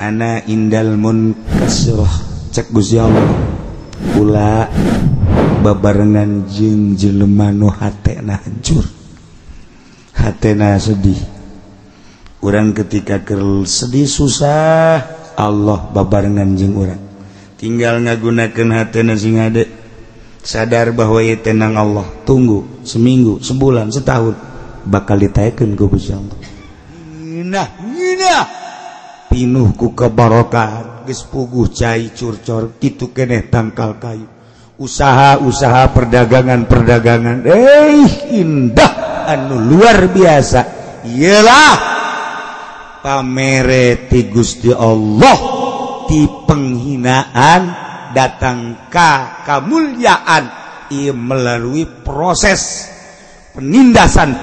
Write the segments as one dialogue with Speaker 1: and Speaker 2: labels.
Speaker 1: ana indal munkasirah cek Gusti Allah ulah babarengan jeung jelema nu hatena hancur hatena sedih urang ketika keur sedih susah Allah babarengan jeung urang tinggal ngagunakeun hatena sing ade sadar bahwa ieu tenang Allah tunggu seminggu sebulan setahun bakal ditaekeun ku Gusti Allah nah pinuh ku kabarokahan geus puguh cai curcor kitu keneh tangkal kayu usaha-usaha perdagangan indah anu luar biasa ialah pamere ti Gusti Allah ti penghinaan datang ka kamulyaan ieu melalui proses penindasan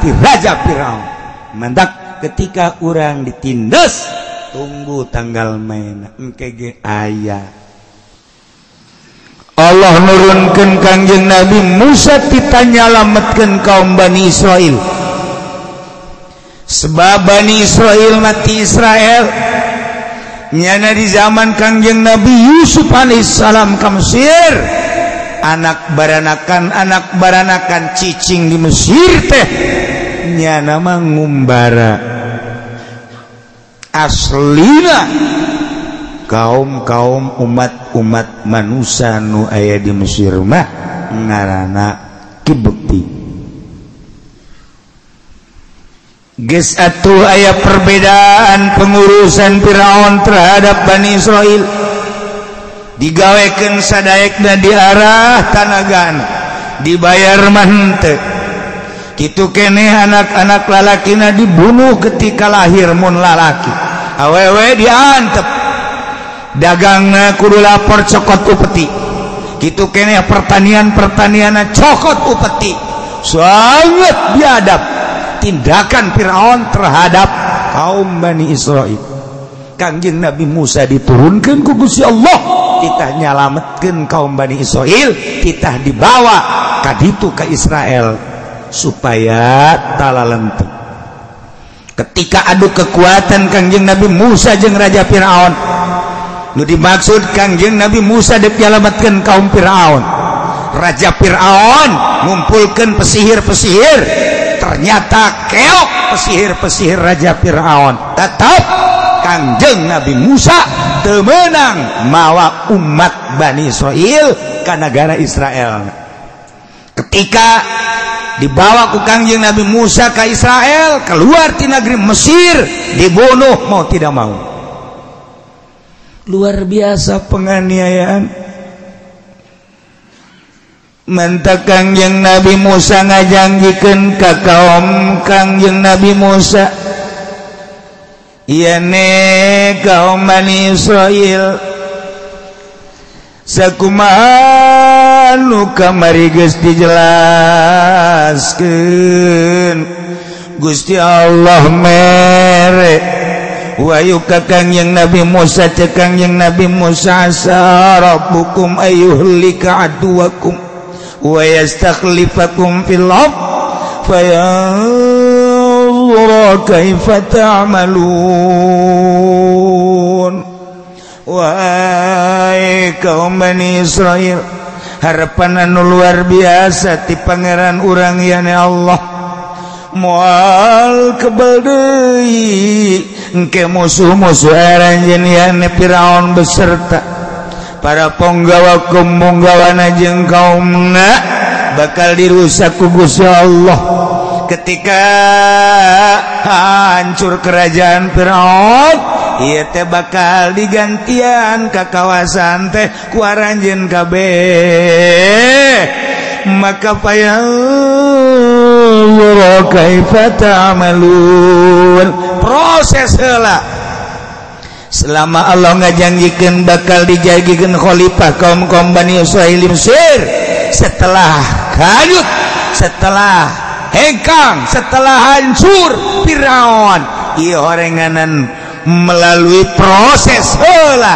Speaker 1: ti Raja Firaun mandak ketika urang ditindas tunggu tanggal main engke ge aya Allah nurunkeun Kangjeng Nabi Musa ditanya lametkeun kaum Bani Israel sebab Bani Israel mati Israel nyana di zaman Kangjeng Nabi Yusuf alaihissalam ka Mesir anak baranakan cicing di Mesir teh nyana mah ngumbara aslina kaum umat manusia nu aya di Mesir mah ngaranna kibukti geus atuh aya perbedaan pengurusan Firaun terhadap Bani Israel digawekeun sadaekna di arah tanagana dibayar mah henteu kitu keneh anak-anak lalakina dibunuh ketika lahir mun lalaki awewe diantep dagangna kudu lapor cokot upeti kitu keneh pertanian cokot upeti sangat biadab tindakan Firaun terhadap kaum Bani Israel Kangjeng Nabi Musa diturunkeun ku Gusti Allah titah nyalametkeun kaum Bani Israel titah dibawa ka ditu ka Israel supaya talalenteu ketika adu kekuatan Kangjeng Nabi Musa jeung Raja Firaun nu dimaksud Kangjeng Nabi Musa dek nyalametkeun kaum Firaun Raja Firaun ngumpulkeun pesihir-pesihir ternyata keok pesihir-pesihir Raja Firaun tetap Kangjeng Nabi Musa teu meunang mawa umat Bani Israel ka negara Israel ketika dibawa ku Kangjeng Nabi Musa ke Israel keluar ti negeri Mesir dibunuh mau tidak mau luar biasa penganiayaan manta Kangjeng Nabi Musa ngajanggikeun ka kaum Kangjeng Nabi Musa ieu ne kaum Bani Israel sakumaha nu kamari geus dijelaskeun Gusti Allah mere wayu ka Kangjeng Nabi Musa cek Kangjeng Nabi Musa rabbukum ayyuhlika aduwakum wa yastakhlifakum fil ardh fayanzura kaifa ta'malun wahai kaum Bani Israel harapan anu luar biasa ti pangeran urang yane Allah moal kebal deui engke musuh-musuh aranjeun yane Firaun beserta para penggawa-penggawana jeung kaumna bakal dirusak ku Gusti Allah ketika hancur kerajaan Firaun ieu teh bakal digantian ka kawasan teh ku aranjeun kabeh maka fayanzura kaifa ta'malun proses heula selama Allah ngajanggikeun bakal dijagikeun khalifah kaum-kaum Bani Israil di Mesir setelah hanyut setelah hengkang setelah hancur Firaun ieu horenganan melalui proses heula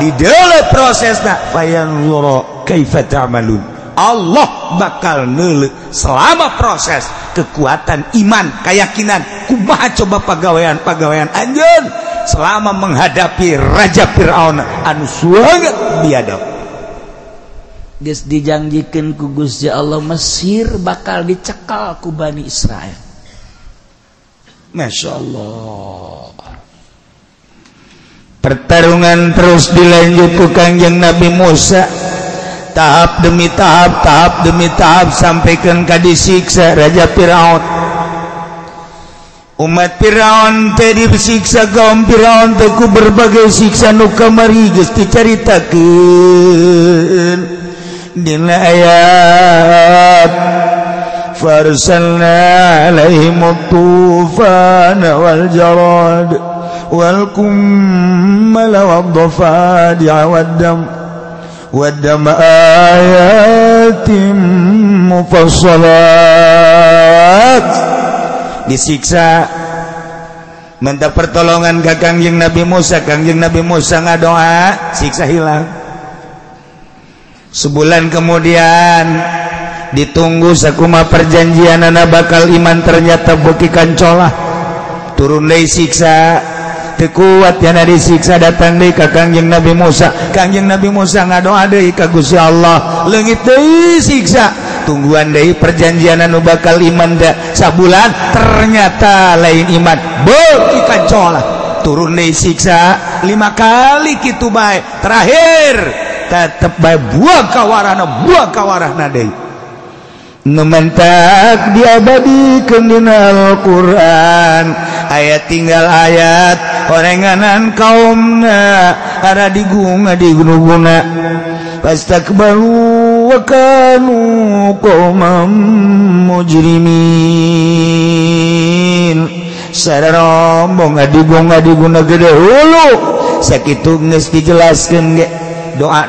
Speaker 1: di dalam prosesna fayanzura kaifa ta'malun Allah bakal neuleuh selama proses kekuatan iman keyakinan kumaha coba pagawean anjeun selama menghadapi Raja Fir'aun anu sangat biadab.
Speaker 2: Geus dijanjikeun ku Gusti Allah Mesir bakal dicekal ku Bani Israel.
Speaker 1: Masya Allah. Pertarungan terus dilanjut ku Kangjeng Nabi Musa, tahap demi tahap, tahap demi tahap, sampaikan ka disiksa Raja Fir'aun. Umat Fir'aun teh disiksa, kaum Fir'aun teh ku berbagai siksa nu kamari geus dicaritakeun dina ayat farsalna alaihimut tufana wal jarad wal kummala waddafadi'a waddam ayatim mufassalat. Disiksa minta pertolongan ke Kangjeng Nabi Musa. Kangjeng Nabi Musa ngadoa, siksa hilang. Sebulan kemudian ditunggu sakuma perjanjian anak bakal iman, ternyata beki kancolah turun dari siksa tekuat yana disiksa, datang deui ka Kangjeng Nabi Musa. Kangjeng Nabi Musa ngadoa deui ka Gusti Allah, leungit deui siksa, tungguan deui perjanjian anu bakal iman da sabulan, ternyata lain iman, beuki kancolah turun deui siksa 5 kali kitu bae, terakhir tetep bae buah kawarahna deui. Numentak diabadikeun dina Al-Qur'an, ayat tinggal ayat orenganan kaumna ara diguna fastakbaru wa kanu qauman mujrimin. Sararombong ngadiguna gede hulu sakitu geus dijelaskeun ge. Doa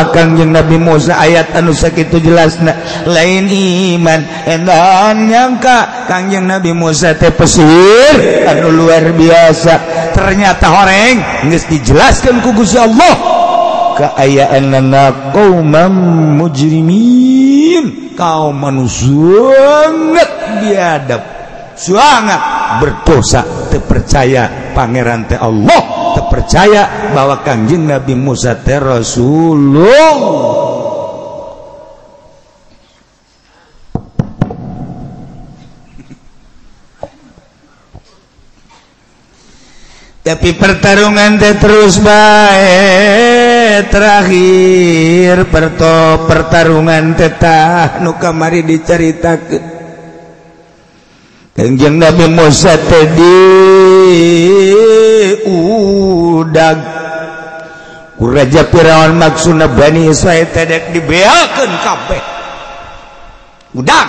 Speaker 1: Kangjeng Nabi Musa ayat anu sakitu jelasna lain iman endan nyangka Kangjeng Nabi Musa teh pesir anu luar biasa, ternyata horeng geus dijelaskeun ku Gusti Allah kaayaanna qaumam mujrimin, kaum manusia sangat biadab, sangat berdosa, teu percaya pangeran teh Allah, terpercaya bahwa Kangjeng Nabi Musa teh Rasulullah. Tapi pertarungan teh terus bae, terakhir pertarungan teh tah nu kamari dicaritakeun. Kangjeng Nabi Musa teh udag ku Raja Firaun, maksudna Bani Israil teh dek dibeakeun kabeh udag.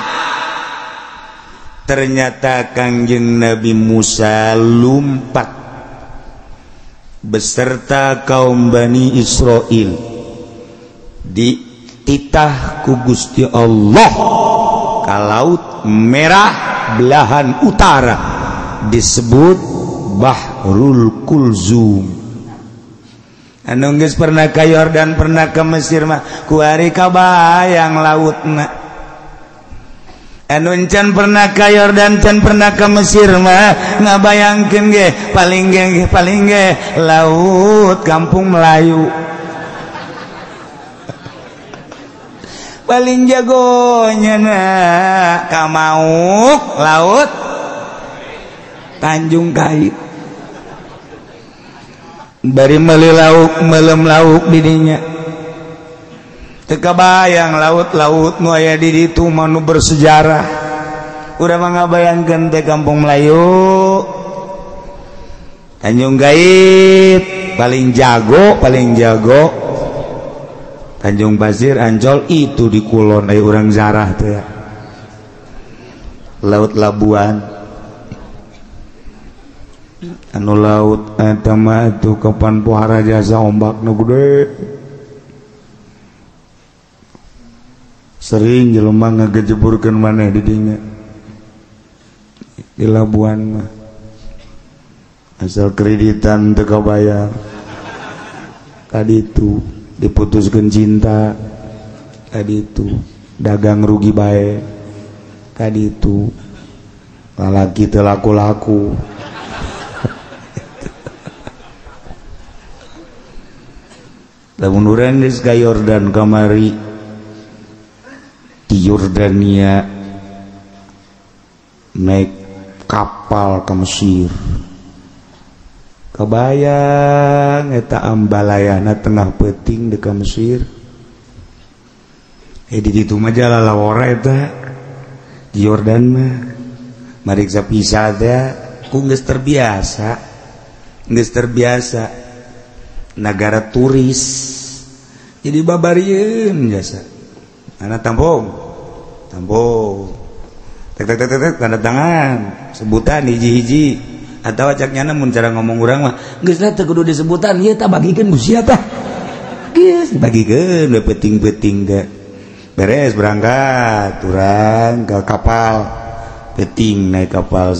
Speaker 1: Ternyata Kangjeng Nabi Musa lumpat beserta kaum Bani Israil dititah ku Gusti Allah ka Laut Merah belahan utara, disebut Bahrul Kulzum. Anu geus pernah ka Yordan, pernah ke Mesir mah kuari kabayang lautna. Anu can pernah ka Yordan, can pernah ke Mesir mah ngabayangkeun ge paling ge laut Kampung Melayu. Paling jagonya na Kamauk laut Tanjung Kait, bari meuli lauk melem lauk didinya teu kabayang laut-laut nu aya di ditu manu bersejarah. Urang mah ngabayangkeun teh Kampung Melayu Tanjung Kait paling jago Tanjung Pasir, Ancol itu di Kulon aya urang zarah teh ya. Laut Labuan anu laut eta mah atuh kapan pohara jasa ombakna gede. Sering jelema ngagejeburkeun maneh di dinya di Labuan mah asal kreditan teu kabayar kaditu diputuskeun cinta kaditu dagang rugi bae kaditu lalaki teu laku-laku lamun urang geus ka Yordan kamari di Yordania naik kapal ke Mesir kebayang eta ambalayana tengah peuting di ka Mesir di ditu mah jalalawara eta di Yordan mah mariksa pisah teh ku geus terbiasa negara turis jadi babarieun jasa anak tampung tek tanda tangan sebutan hiji-hiji atau acaknya mun cara ngomong urang mah geus teh kudu disebutan ieu tah bagikeun ku sia tah geus bagikeun we peuting-peuting teh beres berangkat urang ke kapal peuting naik kapal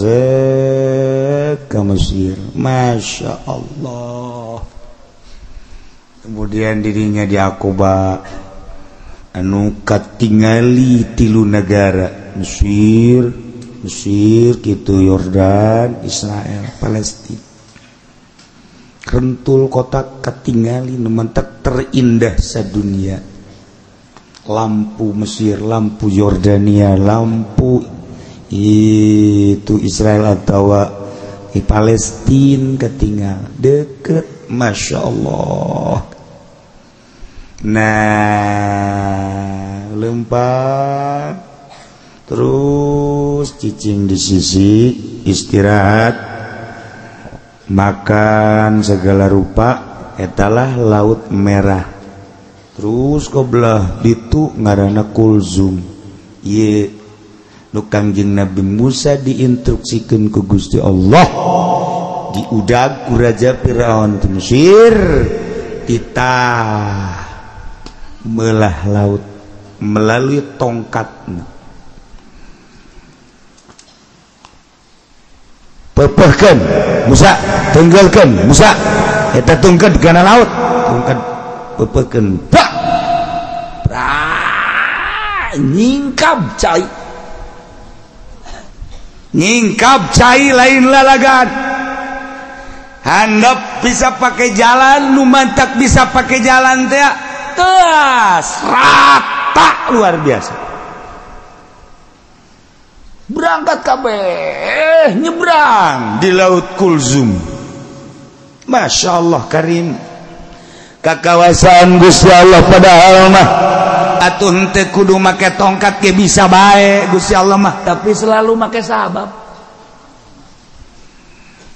Speaker 1: ke Mesir Masya Allah kemudian dirinya di Aqaba anu katingali 3 negara Mesir gitu Yordan Israel Palestina rentul kota katingali nementek terindah sadunia lampu Mesir lampu Yordania lampu itu Israel atau di Palestina ketinggal deket Masya Allah nah lempar terus cicing di sisi istirahat makan segala rupa etalah Laut Merah terus gobelah ditu ngaranna Kulzum ieu nu Kangjeng Nabi Musa diinstruksikeun ku Gusti Allah diudag ku Raja Firaun di Mesir ditah melah laut melalui tongkatna pepehkeun Musa tenggelkeun Musa eta tungkeun kana laut tungkeun pepehkeun bak nyingkap cai lain lalagan handap bisa pakai jalan numantak bisa pakai jalan teh teas rata luar biasa berangkat kabeh nyebrang di Laut Kulzum Masya Allah Karim kakawasan Gusti Allah padahal mah atuh henteu kudu make tongkat ge bisa bae Gusti Allah mah tapi selalu make sabab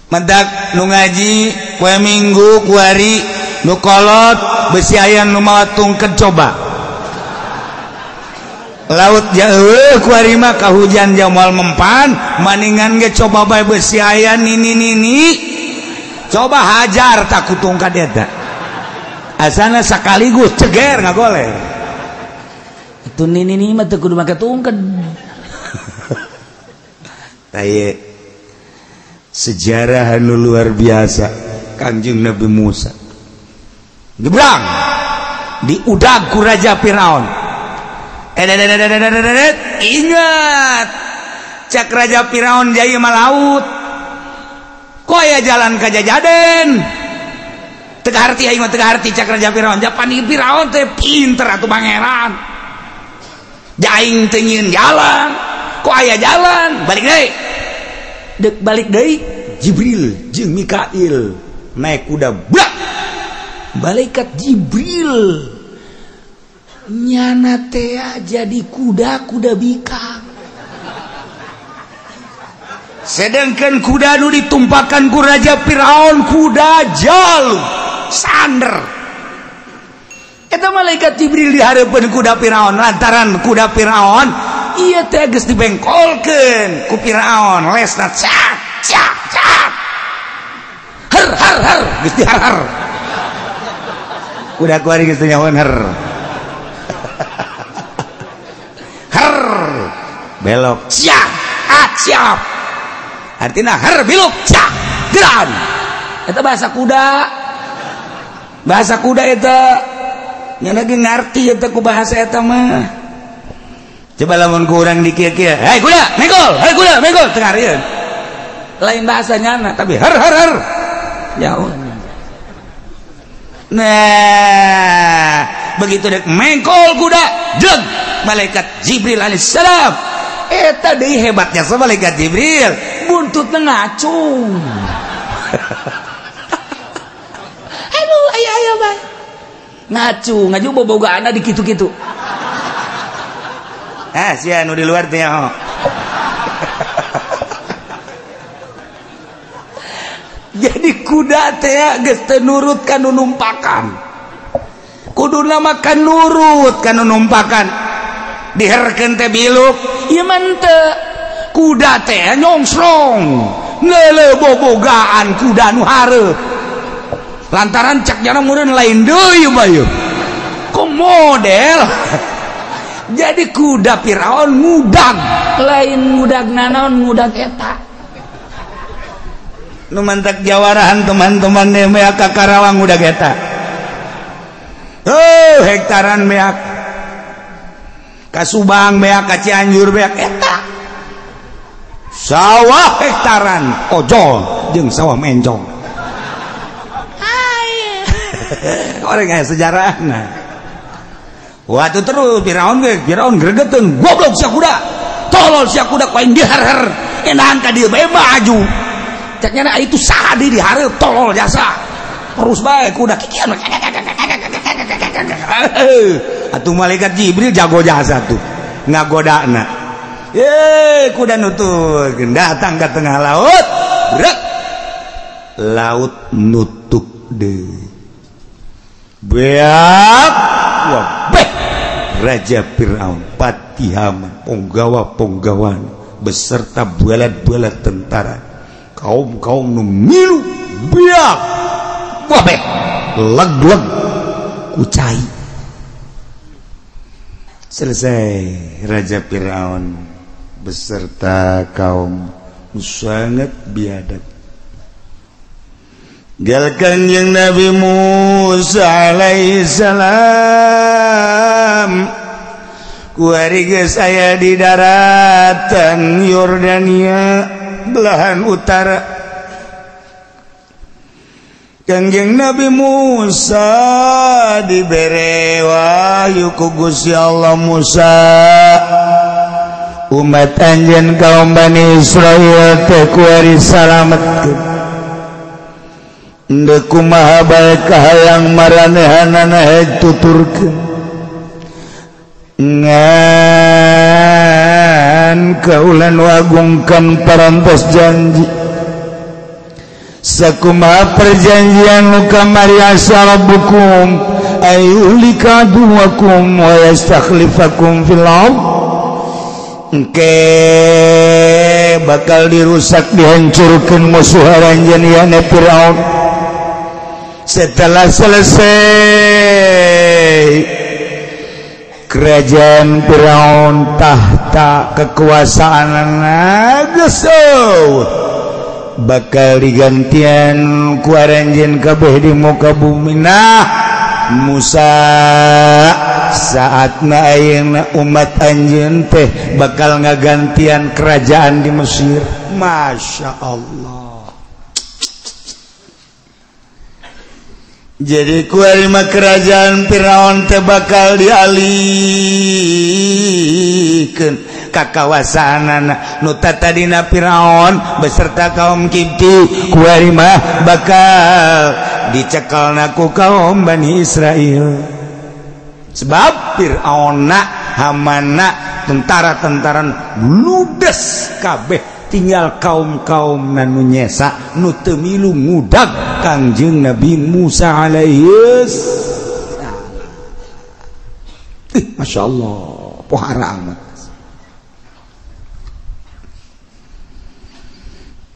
Speaker 1: mendak nu ngaji poe Minggu ku hari nu kolot besi aya nu mawa tungked coba laut jauh ku hari mah kahujan jamal mempan maningan ge coba bae besi aya nini coba hajar tak ku tungkad eta asana sakaligus ceger ngagoleh itu nini mah teu kudu make tungked taye sejarah anu luar biasa Kangjeng Nabi Musa nyebrang diudag ku Raja Firaun ingat cak Raja Firaun jaya mah laut kok aya jalan ka Jajaden teu harti aing mah teu harti cak Raja Firaun japan ieu Firaun teh pinter atuh pangeran aing teu nyieun jalan kok aya jalan balik deui dek balik deui Jibril jeung Mikail naik kuda blak malaikat Jibril nyana teh jadi kuda bikang sedangkan kuda nu ditumpakan ku Raja Firaun kuda jalu sander eta malaikat Jibril dihareupeun kuda Firaun lantaran kuda Firaun ieu teh geus dibengkolkeun ku Firaun lesna cak har geus dihar kuda kuari geus nyahoan har belok siap artina har biluk cak geran eta bahasa kuda eta nyana ge ngarti eta ku bahasa eta mah coba lamun ku urang di kieu-kieu hei kuda menggol teu ngarieun lain bahasa nyana tapi har jauh Nah begitu dek mengkol kuda jeg malaikat Jibril alaihissalam eta deui hebatnya sama malaikat Jibril
Speaker 2: buntutna ngacung aduh aya bae ngacung bobogaana di kitu-kitu
Speaker 1: sia nu di luar teh
Speaker 2: jadi kuda teh geus teu nurut ka nu numpakan
Speaker 1: kuduna makan nurut ka nu numpakan diherkeun teh biluk
Speaker 2: ieu mah teu
Speaker 1: kuda teh nyongsrong neuleuh bobogaan kuda nu hareup lantaran cak jana meureun lain deui bayu kok model jadi kuda Firaun ngudag
Speaker 2: lain ngudag naon ngudag eta
Speaker 1: nu mantak jawarahan teman-teman teh mea ka Karawang ngudag eta hektaran beak ka Subang beak ka Cianjur beak eta sawah hektaran ojol jeung sawah mencong orang aya sejarahna waktu terus Firaun gregeteun goblok sia kuda tolol sia kuda ku aing diharher enahan ka dieu bae maju caknya itu saha di dihareup tolol jasa terus bae kuda kikian atuh malaikat Jibril jago jasa tuh ngagodana kuda nutup datang ke tengah laut berat laut nutup deui beak wabeh Raja Firaun Patihaman ponggawa-ponggawan beserta bualat-bualat tentara kaum-kaum nu milu beak wabeh leg-leg kucai selesai Raja Firaun beserta kaum sangat biadab galkan yang Nabi Musa alaihissalam kuari geus aya di daratan Yordania belahan utara kangjeng Nabi Musa dibere wahyu ku Gusti Allah Musa umat anjeun kaum Bani Israil teh kuari salametkeun deuk kumaha bae kahayang maranehanana tuturkeun ngan kaulan wagungkan parantos janji sakumaha perjanjian nu kamari asarabukum ayulika duwakum wa yastakhlifakum fil ard engke bakal dirusak dihancurkeun musuh aranjeun ieu Firaun setelah selesai kerajaan Firaun tahta kekuasaanna geus bakal digantian ku aranjeun kabeh di muka bumi. Nah Musa saatna ayeuna umat anjeun teh bakal ngagantian kerajaan di Mesir. Masya Allah. Jadi kuarima kerajaan Firaun teh bakal dialihkeun ka kawasanana nu tadina Firaun beserta kaum Kipti kuarima bakal dicekelna ku kaum Bani Israil. Sebab Firaunna Hamana tentara-tentara ludes kabeh tinggal kaum-kaum nanu nyesa nu teu milu ngudag Kangjeng Nabi Musa alaihis. Masya Allah pohara amat.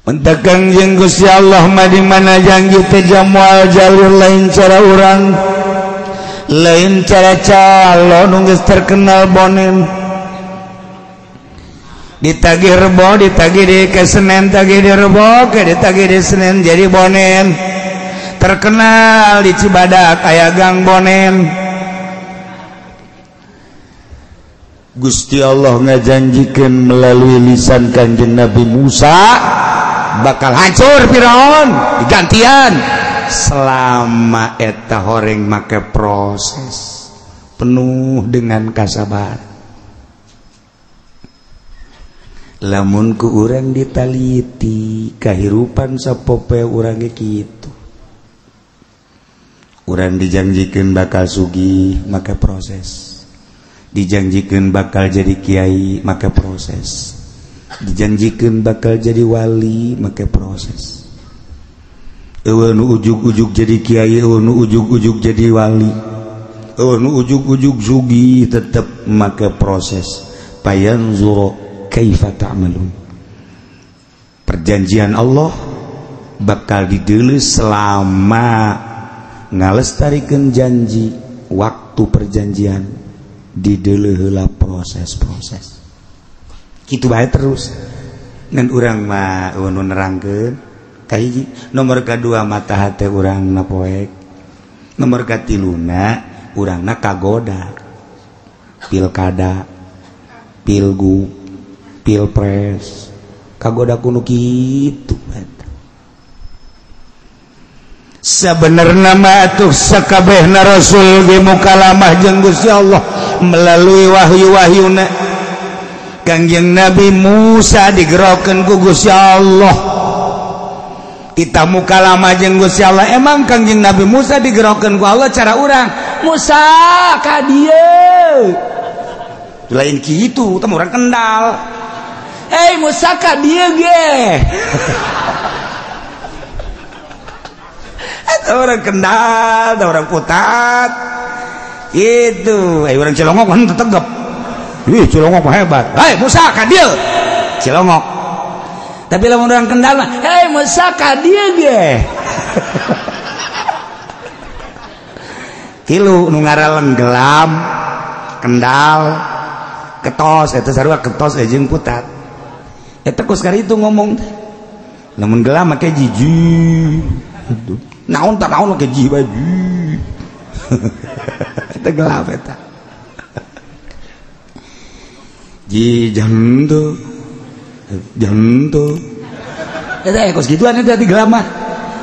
Speaker 1: Mentak Kangjeng Gusti Allah mah di mana janji teh jamual jalur lain cara urang, lain cara calon nu geus terkenal bonen. Ditagih rebo, ditagih di ke Senen, tagih di rebo, ke ditagih di Senen jadi bonen. Terkenal di Cibadak aya gang bonen. Gusti Allah ngajanjikeun melalui lisan Kanjeng Nabi Musa bakal hancur Firaun digantian selama eta horeng make proses penuh dengan kasabaran. Lamun ku urang ditaliti kahirupan sapope urang ge kitu. Urang dijanjikeun bakal sugih make proses. Dijanjikeun bakal jadi kiai make proses. Dijanjikeun bakal jadi wali make proses. Eueuh nu ujug-ujug jadi kiai, eueuh nu ujug-ujug jadi wali. Eueuh nu ujug-ujug sugih tetep make proses. Payanzuru kaifa ta'malun. Perjanjian Allah bakal dideuleuh selama ngalestarikeun janji waktu perjanjian dideuleuh heula proses-proses. Kitu bae terus. Ngan urang mah nu nerangkeun kahiji, nomor kadua mata hate urang na poek. Nomor katiluna urangna kagoda. Pilkada, pilgub, pilpres kagoda kuno kitu. Sebenarnya mah atuh sakabehna rasul ge mukalamah jeung Gusti Allah melalui wahyu-wahyuna. Kangjeng Nabi Musa digerokeun ku Gusti Allah. Kita mukalamah jeung Gusti Allah. Emang Kangjeng Nabi Musa digerokeun ku Allah cara urang. Musa ka dieu. Lain kitu, teh urang Kendal. Musa ka dieu ge. Orang Kendal, orang Putat, itu, orang Cilongok kan tetep, Cilongok hebat, Musa kadir, Cilongok, tapi lamun orang Kendal mah, Musa kadir ge, kilu nu ngaran Gelam, Kendal, Ketos, itu sarua Ketos jeung Putat, eta ku sekali itu ngomong, lamun Gelam make jiji. Naon tak naon ke ji baju eta gelap eta ji jantu eta kos gituan eta di gelap mah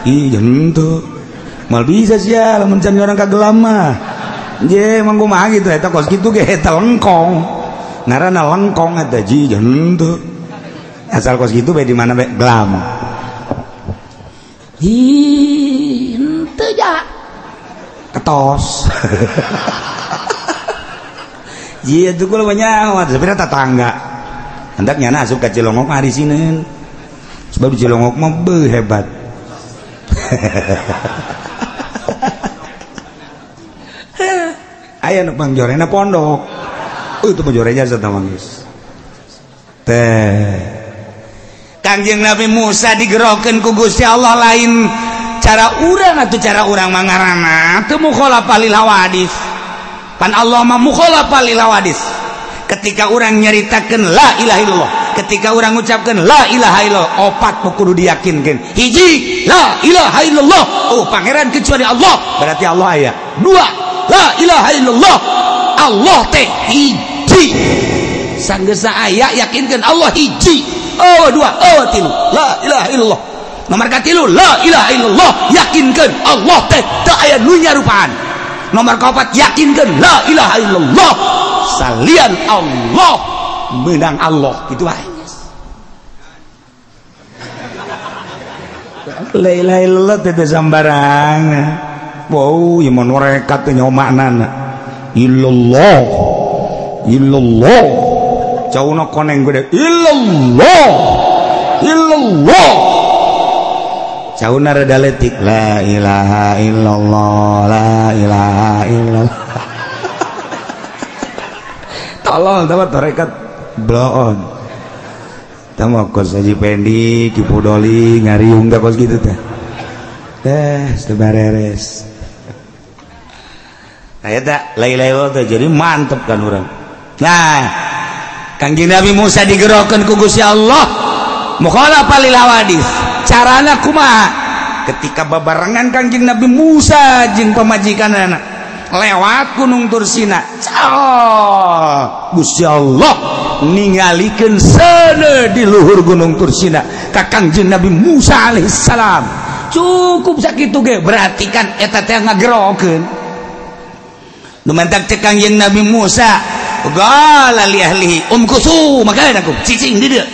Speaker 1: ih jantu mal bisa sia lamun can orang ka gelap mah je manggo mah gitu eta kos kitu ge eta lengkong ngaranna lengkong eta ji jantu asal kos kitu bae di mana bae gelap Ketos iya itu kalau banyak sebenarnya tetangga hendaknya asup ke Cilongok hari Senin sebab Cilongok mah hebat aya nu pangjorena pondok itu pangjorenya satamangis teh Kangjeng Nabi Musa digerokeun ku Gusti Allah lain cara urang atau cara urang mangarana teu mukhalafah lil hawadits pan Allah mah mukhalafah lil hawadits ketika urang nyaritakeun la ilaha illallah ketika urang ngucapkeun la ilaha illallah opat kudu diyakinkeun hiji la ilaha illallah pangeran kecuali Allah berarti Allah aya dua la ilaha illallah Allah teh hiji sanggeus aya yakinkeun Allah hiji dua tilu la ilaha illallah nomor katilu la ilaha illallah yakinkeun Allah teh teu aya nu nyarupaan nomor kaopat yakinkeun la ilaha illallah salian Allah meunang Allah kitu wae la ilaha illallah teh sambarang wow ieu mun rekat teh nyomakna illallah cauna koneng gede illallah cauna rada letik la ilaha illallah tolong tahu tarekat bloon tamu kos Haji Pendi Kipu Doli ngariung gak kos gitu teh sebareres eta la ilaha illallah jadi mantep kan urang nah Kangjeng Nabi Musa digerokeun ku Gusti Allah mukhalafah lil hawadits carana kumaha ketika babarengan Kangjeng Nabi Musa jeung pamajikanana lewat Gunung Tursina Gusti Allah ningalikeun seuneu di luhur Gunung Tursina ka Kangjeng Nabi Musa alaihissalam cukup sakitu ge berarti kan eta teh ngagerokeun nu mantak teh Kangjeng Nabi Musa qala li ahlihi umkusu makanakum cicing di dieu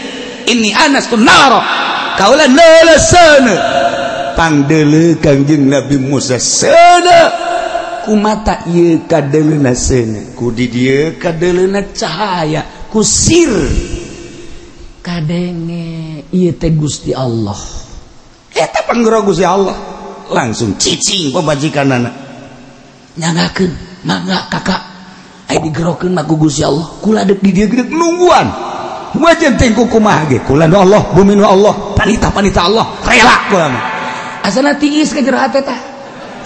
Speaker 1: inni anastu nara kaulah neuleuseun pangdeuleu Kangjeng Nabi Musa seuna kumata ieu kadeleuna seuna ku di dieu kadeleuna cahaya kusir kadenge ieu teh Gusti Allah eta panggero Gusti Allah langsung cicing pamajikanana nyanggakeun mangga kakak aya digerokeun mah ku Gusti Allah kula deuk di dieu geus nungguan wajan teh kumaha ge kula nu Allah bumi nu Allah panita Allah rela kula mah asana tiis ka jero hate teh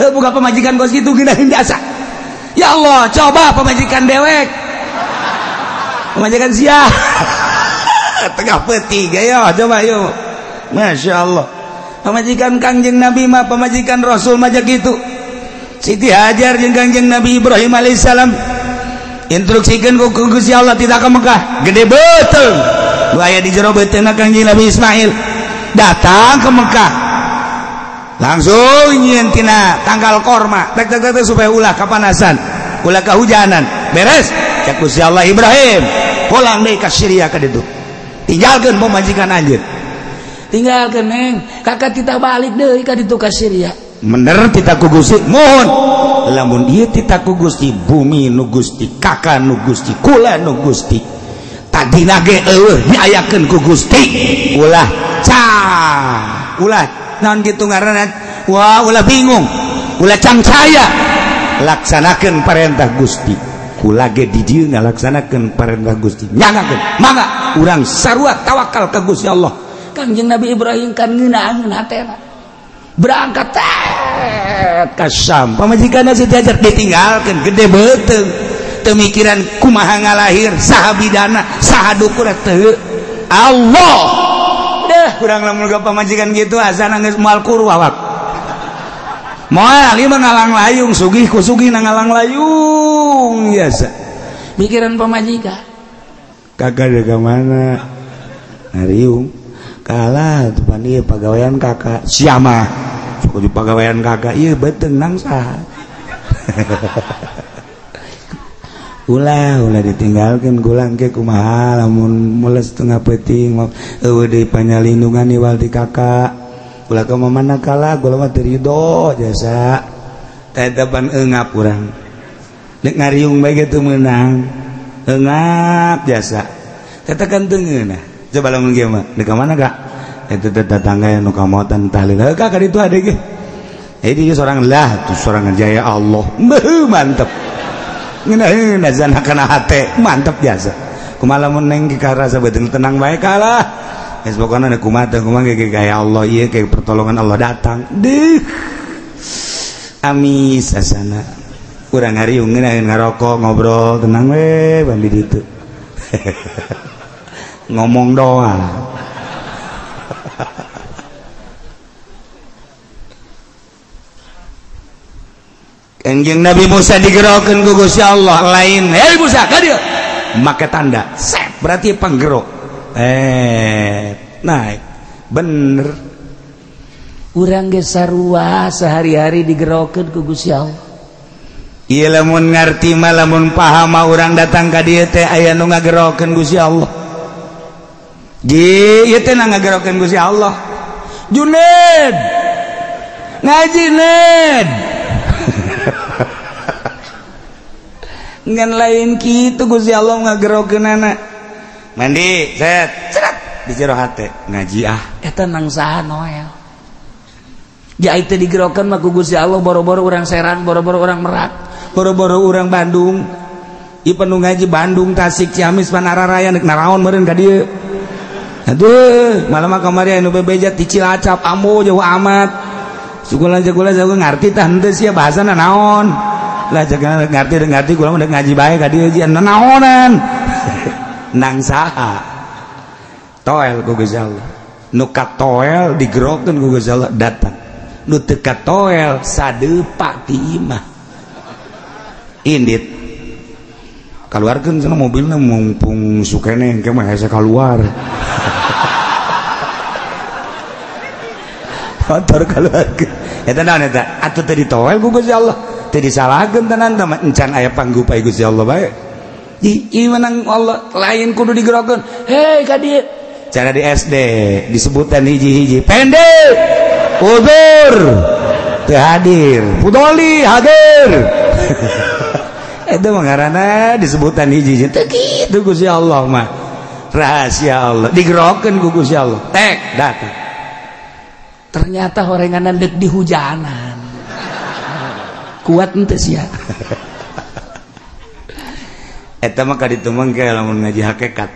Speaker 1: buka pemajikan kos gitu gina biasa ya Allah coba pemajikan dewek pemajikan sia tengah peti ya coba yuk Masya Allah pemajikan Kangjeng Nabi mah pemajikan Rasul mah gitu Siti Hajar jeung Kangjeng Nabi Ibrahim alaihissalam instruksikeun ku Gusti Allah tidak ke Mekah gede beuteung nu aya di jero beuteungna Kangjeng Nabi Ismail datang ke Mekah langsung nyieun tina tanggal korma tek supaya ulah kapanasan ulah kahujanan beres cek Gusti Allah Ibrahim pulang deui ka Syria ka ditu tinggalkeun pemajikan anjeun tinggalkeun neng kakak titah balik deui ka ditu ka Syria bener titah ku Gusti mohon lamun ieu titah ku Gusti bumi nu Gusti kakak nu Gusti kula nu Gusti tadina ge eueuh diayakeun ku Gusti ulah ulah naon gitu ngaranna wah ulah bingung ulah cangcaya laksanakeun perintah Gusti kula ge di dieu ngalaksanakeun perintah Gusti nyanggakeun mangga urang sarua tawakal ka Gusti Allah Kangjeng Nabi Ibrahim kan ngeunaheun hatena berangkat ka Syam pamajikanna Siti Hajar ditinggalkeun gede beuteung teu mikiran kumaha ngalahir saha bidana saha dukura teu Allah kurang lamun ka pamajikan gitu asana geus moal kuru awak moal ieu mah ngalang layung sugih ku sugih na ngalang layung biasa mikiran pamajikan kakak deui ka mana ngariung kalah tu pan ieu pagawean kakak sia mah di pagawean kakak ieu beuteung nang saha ulah ditinggalkeun gulang ke kumaha lamun mules tengah peuting eueuh deui panyalindungan iwal ti kakak ulah ka mamana kalah gula mah teu ridho jasa eta pan eungap urang nek ngariung bae teu meunang eungap jasa eta kan teu ngeunah coba lamun kieu mah deuk ka mana kak eta teh tetangga nu kamotan tahlil kak ka ditu ade ge jadi seorang lah tu seorang jaya Allah mantep ngeunaheun azan kana hate mantep biasa kumaha lamun neng karasa beuteung tenang bae kalah geus pokona kumaha teh kumaha ge gaya Allah ieu ke pertolongan Allah datang deuh amis asana urang ngariung ngeunaheun ngarokok ngobrol tenang we bandi ditu ngomong doa Kangjeng Nabi Musa digerokeun ku Gusti Allah lain hei Musa ka dieu make tanda set berarti panggero naik bener urang ge sarua sehari-hari digerokeun ku Gusti Allah ieu lamun ngarti mah lamun paham mah urang datang ka dieu teh aya nu ngagerokeun Gusti Allah ieu teh ngagerokeun Gusti Allah Junaid ngaji Ned ngan lain kitu Gusti Allah ngagerokeunana mandi set di jero hate ngaji eta nang saha Noel ya itu digerokeun mah ku Gusti Allah boro-boro urang Serang boro-boro urang Merak boro-boro urang Bandung ieu panu ngaji Bandung Tasik Ciamis Panararaya neuk naraon meureun ka dieu aduh malam kamari anu bebeja ti Cilacap ambo jauh amat sukulan-sukulan saya ngarti tah henteu sia bahasana naon lah jangan ngerti kurang udah ngaji baik kadi ujian naonan nang saha toel ku Gusti Allah nu katoel digerokeun ku Gusti Allah datang nu teu katoel sadeupa ti imah indit keluarkeun cenah mobilna mumpung sukene engke mah hese keluar motor keluarkeun eta naon eta atuh teu ditowel ku Gusti Allah teu disalahkeun tenan teh encan aya panggupai Gusti Allah bae ieu menang Allah lain kudu digerokeun hei ka dieu cara di SD disebutan hiji-hiji pendek udur teu hadir pudoli hadir itu mah ngaranna disebutan hiji-hiji teu kitu Gusti Allah mah rahasia Allah digerokeun ku Gusti Allah tek datang ternyata horenganan dek di hujanan kuat ente sia eta mah kaditu mangke lamun ngaji hakikat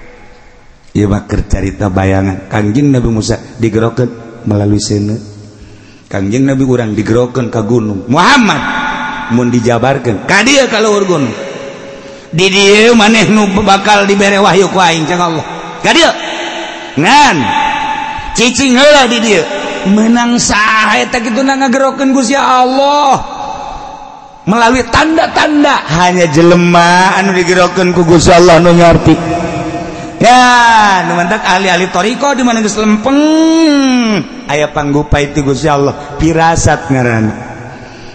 Speaker 1: ieu mah keur carita bayangan Kangjeng Nabi Musa digerokeun melalui seuneu Kangjeng Nabi urang digerokeun ka gunung Muhammad mun dijabarkeun ka dieu ka luhur gunung di dieu maneh nu bakal dibere wahyu ku aing cang Allah ka dieu ngan cicing heula di dieu menang saha eta kituna ngagerokeun Gusti Allah melalui tanda-tanda hanya jelema anu digerokeun ku Gusti Allah nu nyorti ya nu mantak ahli-ahli toriko di mana geus lempeng aya panggupai ti Gusti Allah pirasat ngaranna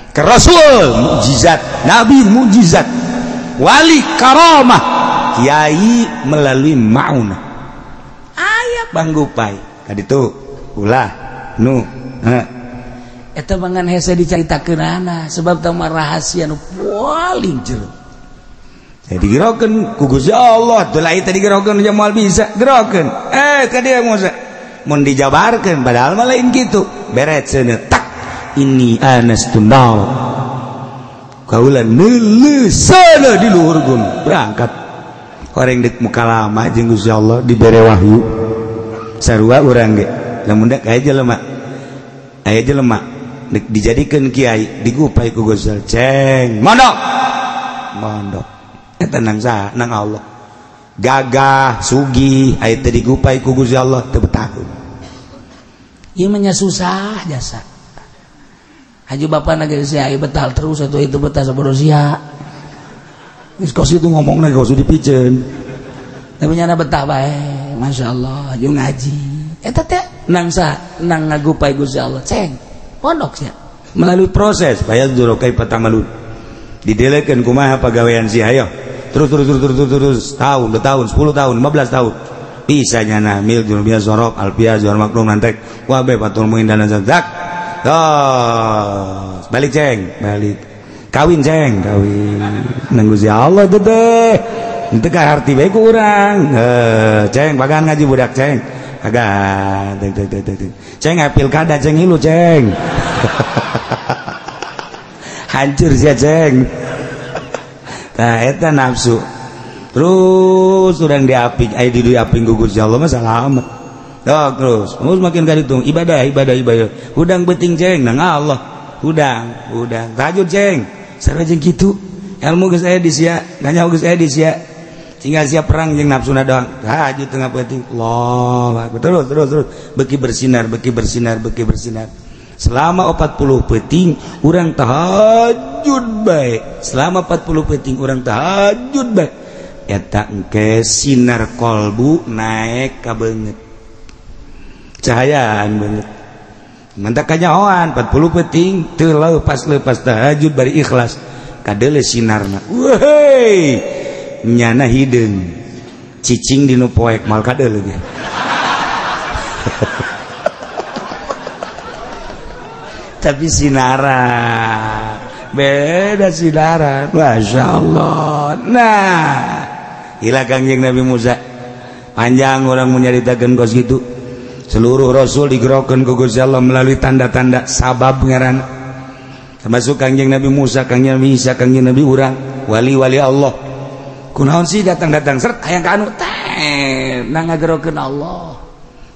Speaker 1: ke rasul mukjizat nabi mukjizat wali karamah kiai melalui maunah aya panggupai kaditu ulah nu eta mangan hese dicaritakeunana sebab teh mah rahasia nu paling jero jadi digerokeun ku Gusti Allah teu lain teh digerokeun nya moal bisa gerokeun ka dieu Musa mun dijabarkeun padahal mah lain kitu beret seuneu tak ini anastu nar kaula neuleusana di luhur gunung berangkat horeng deuk muka lama jeung Gusti Allah dibere wahyu sarua urang ge lamun da aya jelema dijadikeun kiai digupai ku Gusti Allah ceng mondok eta nang saha nang Allah gagah sugih aya teh digupai ku Gusti Allah teu betahkeun ieu mah nya susah jasa haju bapana ge sia betal terus atuh itu betah saboro sia geus kos itu ngomongna geus dipiceun tapi nya betah bae masyaallah haju ngaji eta teh nang ngagupai Gusti Allah ceng pondok sia melalui proses bayar dulu kai patamalun didelekeun kumaha pagawean si hayo terus tahun 2 tahun 10 tahun 15 tahun bisa nyana mil jual sorok alpia jual maklum nantek wabe patul muindan zak balik ceng balik kawin ceng kawin nang Gusti Allah teh teu ka harti bae ku urang ceng bagan ngaji budak ceng agak ceng pilkada ceng hilu ceng hancur sia ceng nah eta nafsu terus urang diaping aya di diaping ku Gusti Allah mah salamet terus makin ka ditu ibadah hudang beuting ceng nang Allah hudang tahajud ceng sarua jeung kitu ilmu geus aya di sia nanya geus aya di sia tinggal siap perang jeung nafsuna doang tahajud tengah penting Allah terus beki bersinar selama 40 peuting urang tahajud bae selama 40 peuting urang tahajud bae eta engke sinar kolbu naek ka beungeut cahayaan beungeut mantap kanyahoan 40 peuting teu leupas tahajud bari ikhlas kadeule sinarna wehey nyana hideung cicing dinu poek mal kadeuleu ge tapi sinaran beda sinaran masyaallah nah ila Kangjeng Nabi Musa panjang orang menyaritakeun kos kitu seluruh rasul digerokeun ku Gusti Allah melalui tanda-tanda sabab ngaran termasuk Kangjeng Nabi Musa Kangjeng Nabi Isa Kangjeng Nabi urang wali-wali Allah kunaon sih datang-datang seret hayang ka anu teh nang ngagerokeun Allah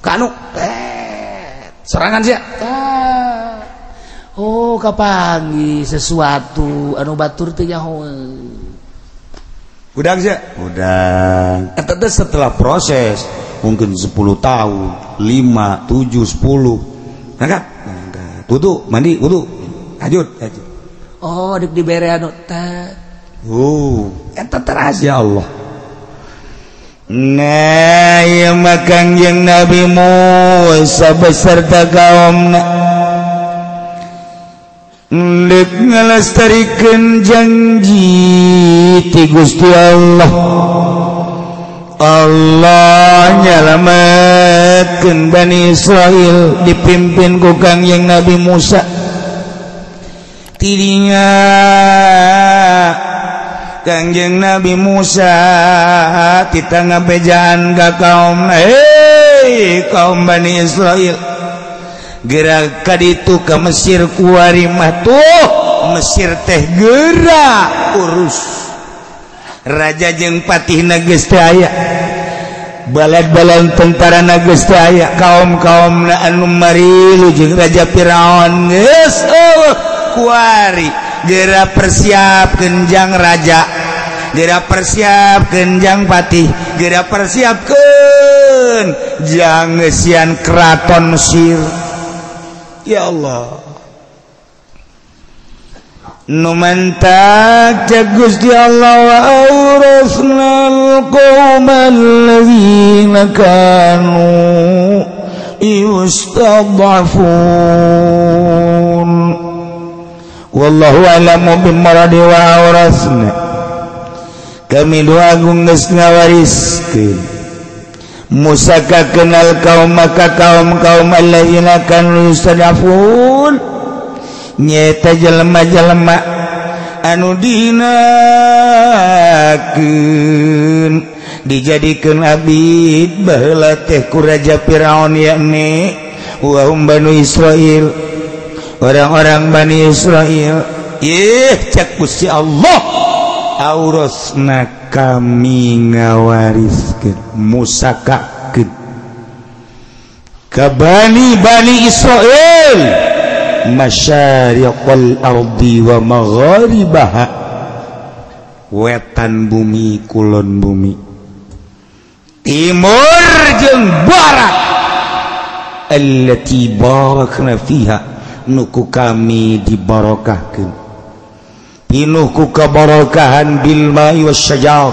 Speaker 1: ka anu teh sorangan sia oh kapanggih sesuatu anu batur teh nyahoeun udang sia udang eta teh setelah proses mungkin 10 tahun 5 7 10 nah wudu mandi wudu lanjut oh dik dibere anu teh eta rahasia Allah nah ieu mah Kangjeng Nabi Musa beserta kaumna ndek ngalestarikeun janji ti Gusti Allah. Allah nyalametkeun Bani Israil dipimpin ku Kangjeng Nabi Musa. Tidinya Kangjeng Nabi Musa tita ngabejaan ka kaum, kaum Bani Israil, gerak kaditu ka Mesir kuari mah tuh Mesir teh gerak urus raja jeung patihna geus teu aya, balad-balad tentarana geus teu aya, kaum-kaumna anu marilu jeung Raja Firaun geus kuari gerak persiapkeun jang raja, gerak persiapkeun jang patih, gerak persiapkeun jang sian keraton Mesir. Ya Allah, numantak Gusti Allah wa awrasnal qaumal ladzina kanu yustad'afun. Wallahu a'lamu bimaradi wa awrasna, kami doa agung geus ngawariskeun Musa ka kenal kaum maka kaum alladzina kanu yustad'afun, nyata jelema-jelema anu dihinakeun dijadikeun abid baheula teh ku Raja Firaun, yakni wa Bani Israil, orang-orang Bani Israil. Cak Gusti Allah, aurasna kami ngawariskeun Musa kakeun ka Bani Israil masyariqal ardi wa magharibaha, wetan bumi kulon bumi, timur jeung barat, allati barakna fiha, nuku kami dibarokahkeun, pinuh ku kabarakahan bil ma'i wasyajar,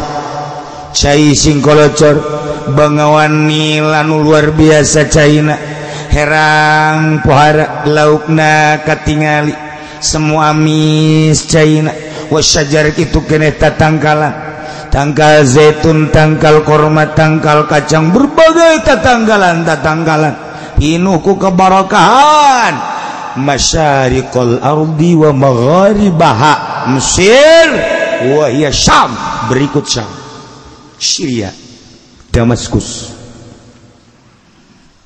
Speaker 1: cai sing kolocor, bangawan nilanu luar biasa caina, herang pohara laukna katingali, semua amis caina, wasyajar itu keneh tatangkalan, tangkal zaitun, tangkal korma, tangkal kacang, berbagai tatangkalan pinuh ku kebarakahan masyariqal ardi wa magharibaha, Mesir wa hiya Syam, berikut Syam, Syria, Damaskus.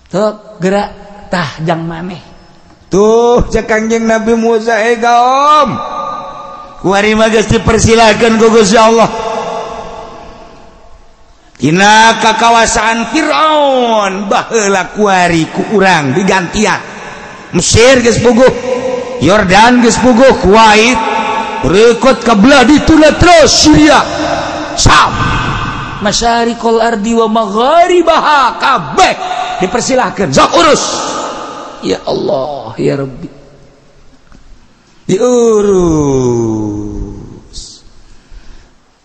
Speaker 2: Tok gerak tah jang maneh
Speaker 1: tuh cek Kangjeng Nabi Musa, kaum kuari mah geus dipersilakeun ku Gusti Allah tina kakawasaan Firaun, baheula kuari ku urang digantian. Mesir geus puguh, Yordan geus puguh, Kuwait berikut ka belah dituna terus Syria, Syam, masyariqal ardi wa magharibaha, kabeh dipersilahkan sok urus. Ya Allah ya Rabbi, diurus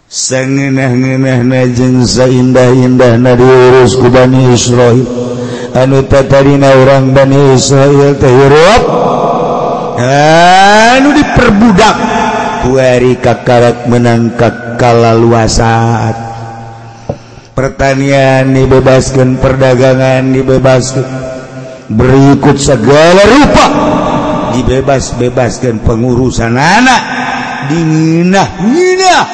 Speaker 1: sangeunah-ngeunahna jeung saindah-indahna diurus ku Bani Israil, anu tatarina urang Bani Israil teh hirup anu diperbudak kuari kakarak menangkak kalaluasaan, pertanian dibebaskan, perdagangan dibebaskan, berikut segala rupa dibebaskan, pengurusan anak dinginah-nginah,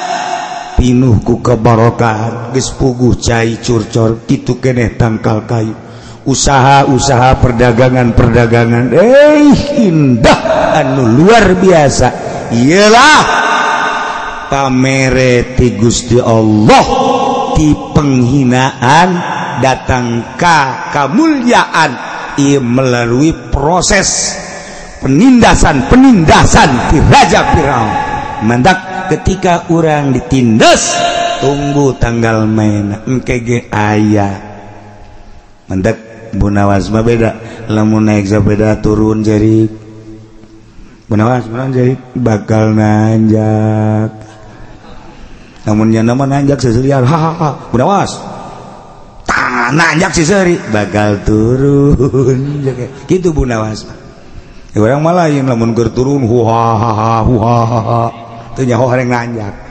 Speaker 1: pinuh ku kebarokahan, geus puguh cai curcor, kitu keneh tangkal kayu, usaha-usaha perdagangan indah anu luar biasa. Iyalah pamere ti Gusti Allah, ti penghinaan datang ka kemuliaan, ia melalui proses penindasan ti Raja Firaun. Mandak ketika orang ditindas, tunggu tanggal main engke aya. Mandak Bunawas mah beda, lamun naik sepeda turun jerik, Bunawas mana jerik bakal nanjak, namun nya nama nanjak seserian, hahaha Bunawas nanjak seseri bakal turun gitu Bunawas. orang malah lain lamun keur turun huhahaha teu nyaho hareng nanjak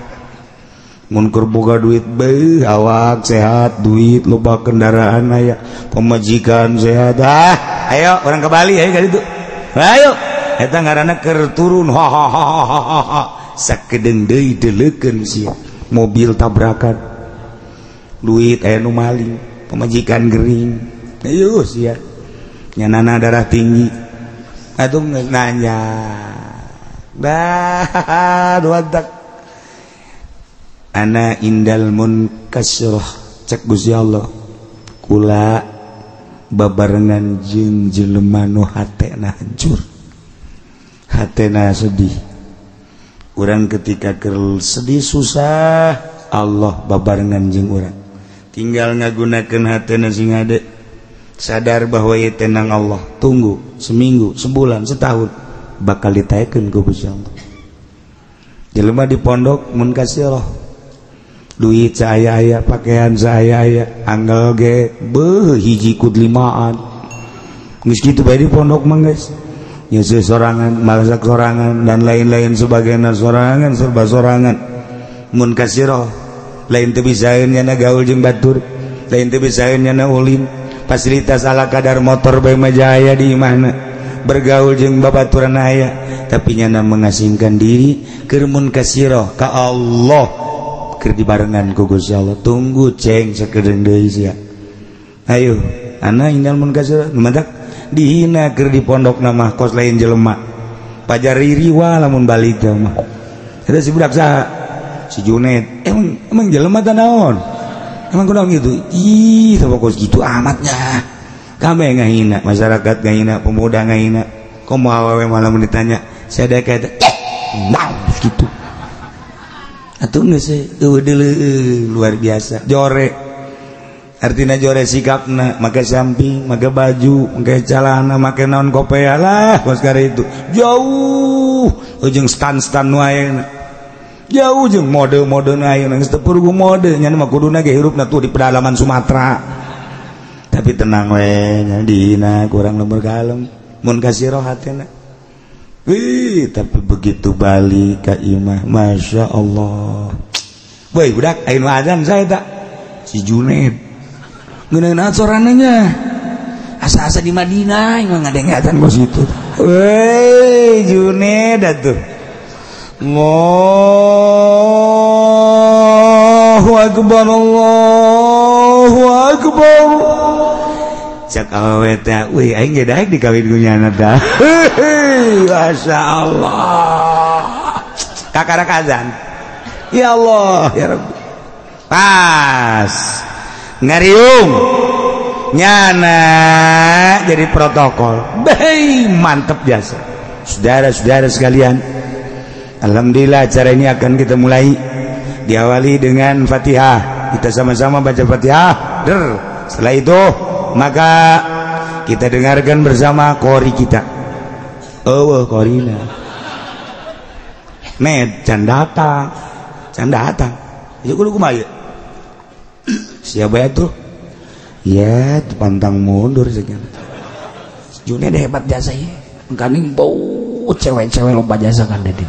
Speaker 1: mun keur boga duit beuh awak sehat duit loba kendaraan aya pemajikan sehat ayo orang ke Bali ayo ka ditu ayo eta ngaranna keur turun hahaha sakedeung deui deleukeun sia mobil tabrakan duit aya nu maling pemajikan gering ayo sia nyanana darah tinggi atuh nanya dah duadak ana indal munkasirah cek Gusti Allah kula babarengan jeung jelema nu hatena hancur hatena sedih urang ketika keur sedih susah Allah babarengan jeung urang tinggal ngagunakeun hatena sing ade sadar bahwa ieu tenang Allah tunggu seminggu sebulan setahun bakal ditaekeun ku Gusti Allah jelema di pondok mun kasirah duit saya pakaian saya anggal ge beuh hiji kud limaan geus kitu bae di pondok mah geus nya sorangan malasak sorangan dan lain-lain sebagainya sorangan serba sorangan mun kasirah lain teu bisaeun nya gaul jeung batur lain teu bisaeun nya ulin fasilitas ala kadar motor bae mah jaya di imahna bergaul jeung babaturan aya tapi nya mengasingkan diri keur mun kasirah ka Allah dibarengan ku Gusti Allah tunggu ceng sakedeung deui sia ayo ana indal mun kasir numadak dihina keur di pondokna mah kos lain jelema pajari riwa lamun balik mah eta si budak saha si Junaid emang jelema teh naon emang kunaon gitu ih teu kos gitu amatnya kabeh ngahina masyarakat ngahina pemuda ngahina komo awewe malah mun ditanya sadaya ka eta naon gitu atuh geus luar biasa jore artina jore sikapna make samping make baju make calana make naon kopea lah kos kare itu jauh jeung stan-stan nu ayeuna jauh jeung mode-mode nu ayeuna geus teu perlu mode nya mah kuduna ge hirupna tuh di pedalaman Sumatera tapi tenang we nya dina kurang lembur kalem mun kasirah hatena tapi begitu balik ke imah Masya Allah boy budak ayeuna adzan saya tak si Junaid ngeunaan sorananya asa-asa di Madinah yang ngadeng-adzan bos itu weh Junaid atuh Allahu Akbar Allahu Akbar cak awewe teh weh aing ge daek dikawin ku nyana dah Masya Allah kakarak azan ya Allah ya Rabbi pas ngariung nyana jadi protokol baik mantep biasa saudara-saudara sekalian alhamdulillah acara ini akan kita mulai diawali dengan Fatihah kita sama-sama baca Fatihah setelah itu maka kita dengarkan bersama qori kita korina net can datang ya kudu kumaha siapa itu ya pantang mundur saja Junaid hebat jasa ya kaning bau cewek-cewek loba jasa kan dedi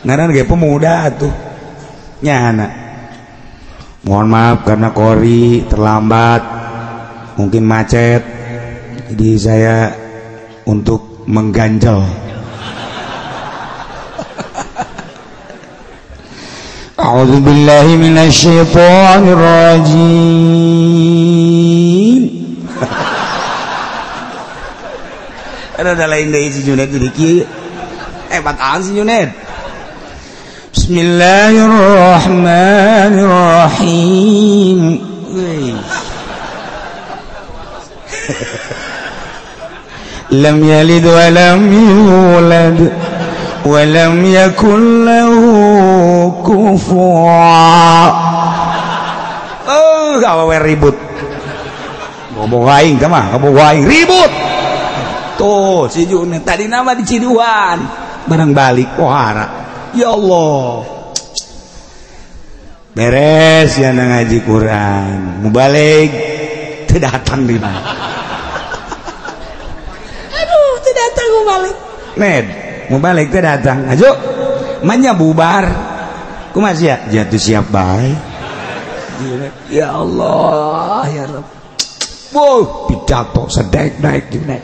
Speaker 1: ngaran ge pemuda tuh nyana mohon maaf karena qori terlambat mungkin macet jadi saya untuk mengganjal A'udzu billahi minasyaitonir rajim ada lain deui si Junaid jadi kieu hebat si Junaid Bismillahirrahmanirrahim lam yalid wa lam yulad wa lam yakul lahu kufuwan awewe ribut ngomong aing teh mah ngomong aing ribut tuh si Junaid tadi nama di Ciduan bareng balik pohara ya Allah beres ya ngaji Quran mau balik teu datang di mana
Speaker 2: balik
Speaker 1: Ned mau balik teh datang ajo manya bubar kumaha sia jatuh siap bae
Speaker 2: ya Allah ya Rabb
Speaker 1: wow pidato sedek-dek gini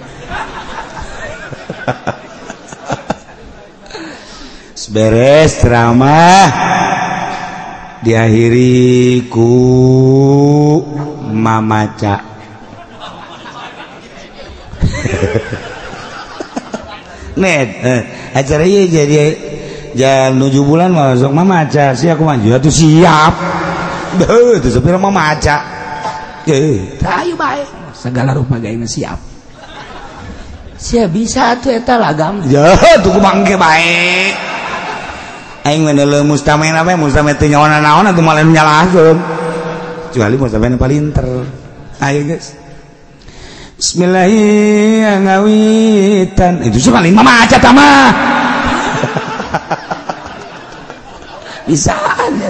Speaker 1: beres ceramah diakhiri ku mamaca Ned acara ieu jadi jam 7 bulan masuk mamaca sia aku maju atuh siap beuh teu sepira mamaca
Speaker 2: ayo bae segala rupa gaena siap sia bisa tuh eta lagam
Speaker 1: ya tuh kumangke bae aing mah leuh mustamena we mustamena teu nyaona naon atuh malah nyalahkeun kecuali mustamena palinter ayo guys Bismillahirrahmanirrahim ngawitan itu sih paling mamaca tah mah bisaan ya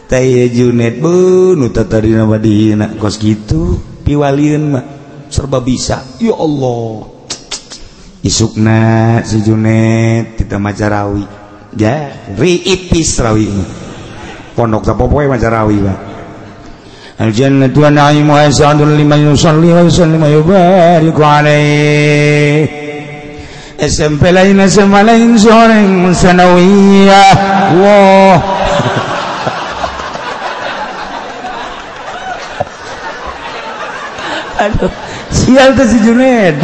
Speaker 1: teh Junet bu nu tatarina badina kos kitu piwalieun mah serba bisa ya Allah isukna si Junet kita maca rawi ya riipis rawi pondok sapopoe maca rawi mah al jannatu wa na'imu asadun liman yusalli wa yusallim wa yubariku alaih SMP lain SMA lain soreng sanawiyah wah aduh sial tuh si Junaid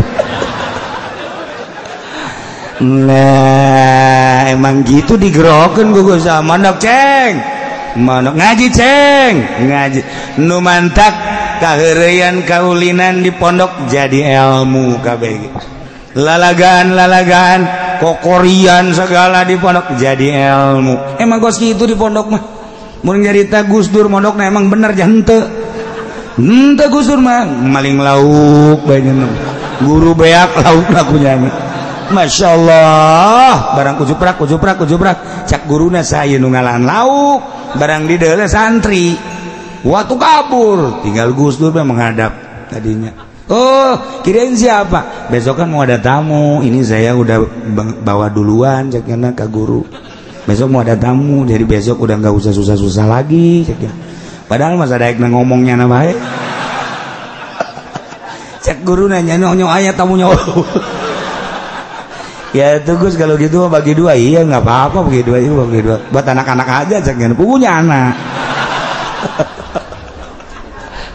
Speaker 1: nah emang gitu digerokeun gugus sama mandok ceng mandok ngaji ceng ngaji nu mantak kaheureyan kaulinan di pondok jadi ilmu kabeh lalagaan kokorian segala di pondok jadi ilmu emang kos gitu di pondok mah mun nyarita Gus Dur mondokna emang bener jante henteu Gus Dur mah maling lauk banyak guru beak lauk lakunya Masya Allah barang kujuprak cak guruna saya nu ngalahan lauk barang di deuleu santri waktu kabur tinggal Gus Dur menghadap tadinya oh kirain siapa besok kan mau ada tamu ini saya udah bawa duluan caknya ke guru besok mau ada tamu jadi besok udah nggak usah susah-susah lagi caknya padahal masa daek ngomongnya na bae cek guru nanya nyok aya tamu nyok ya itu Gus kalau gitu bagi dua iya nggak apa-apa bagi dua buat anak-anak aja caknya punya anak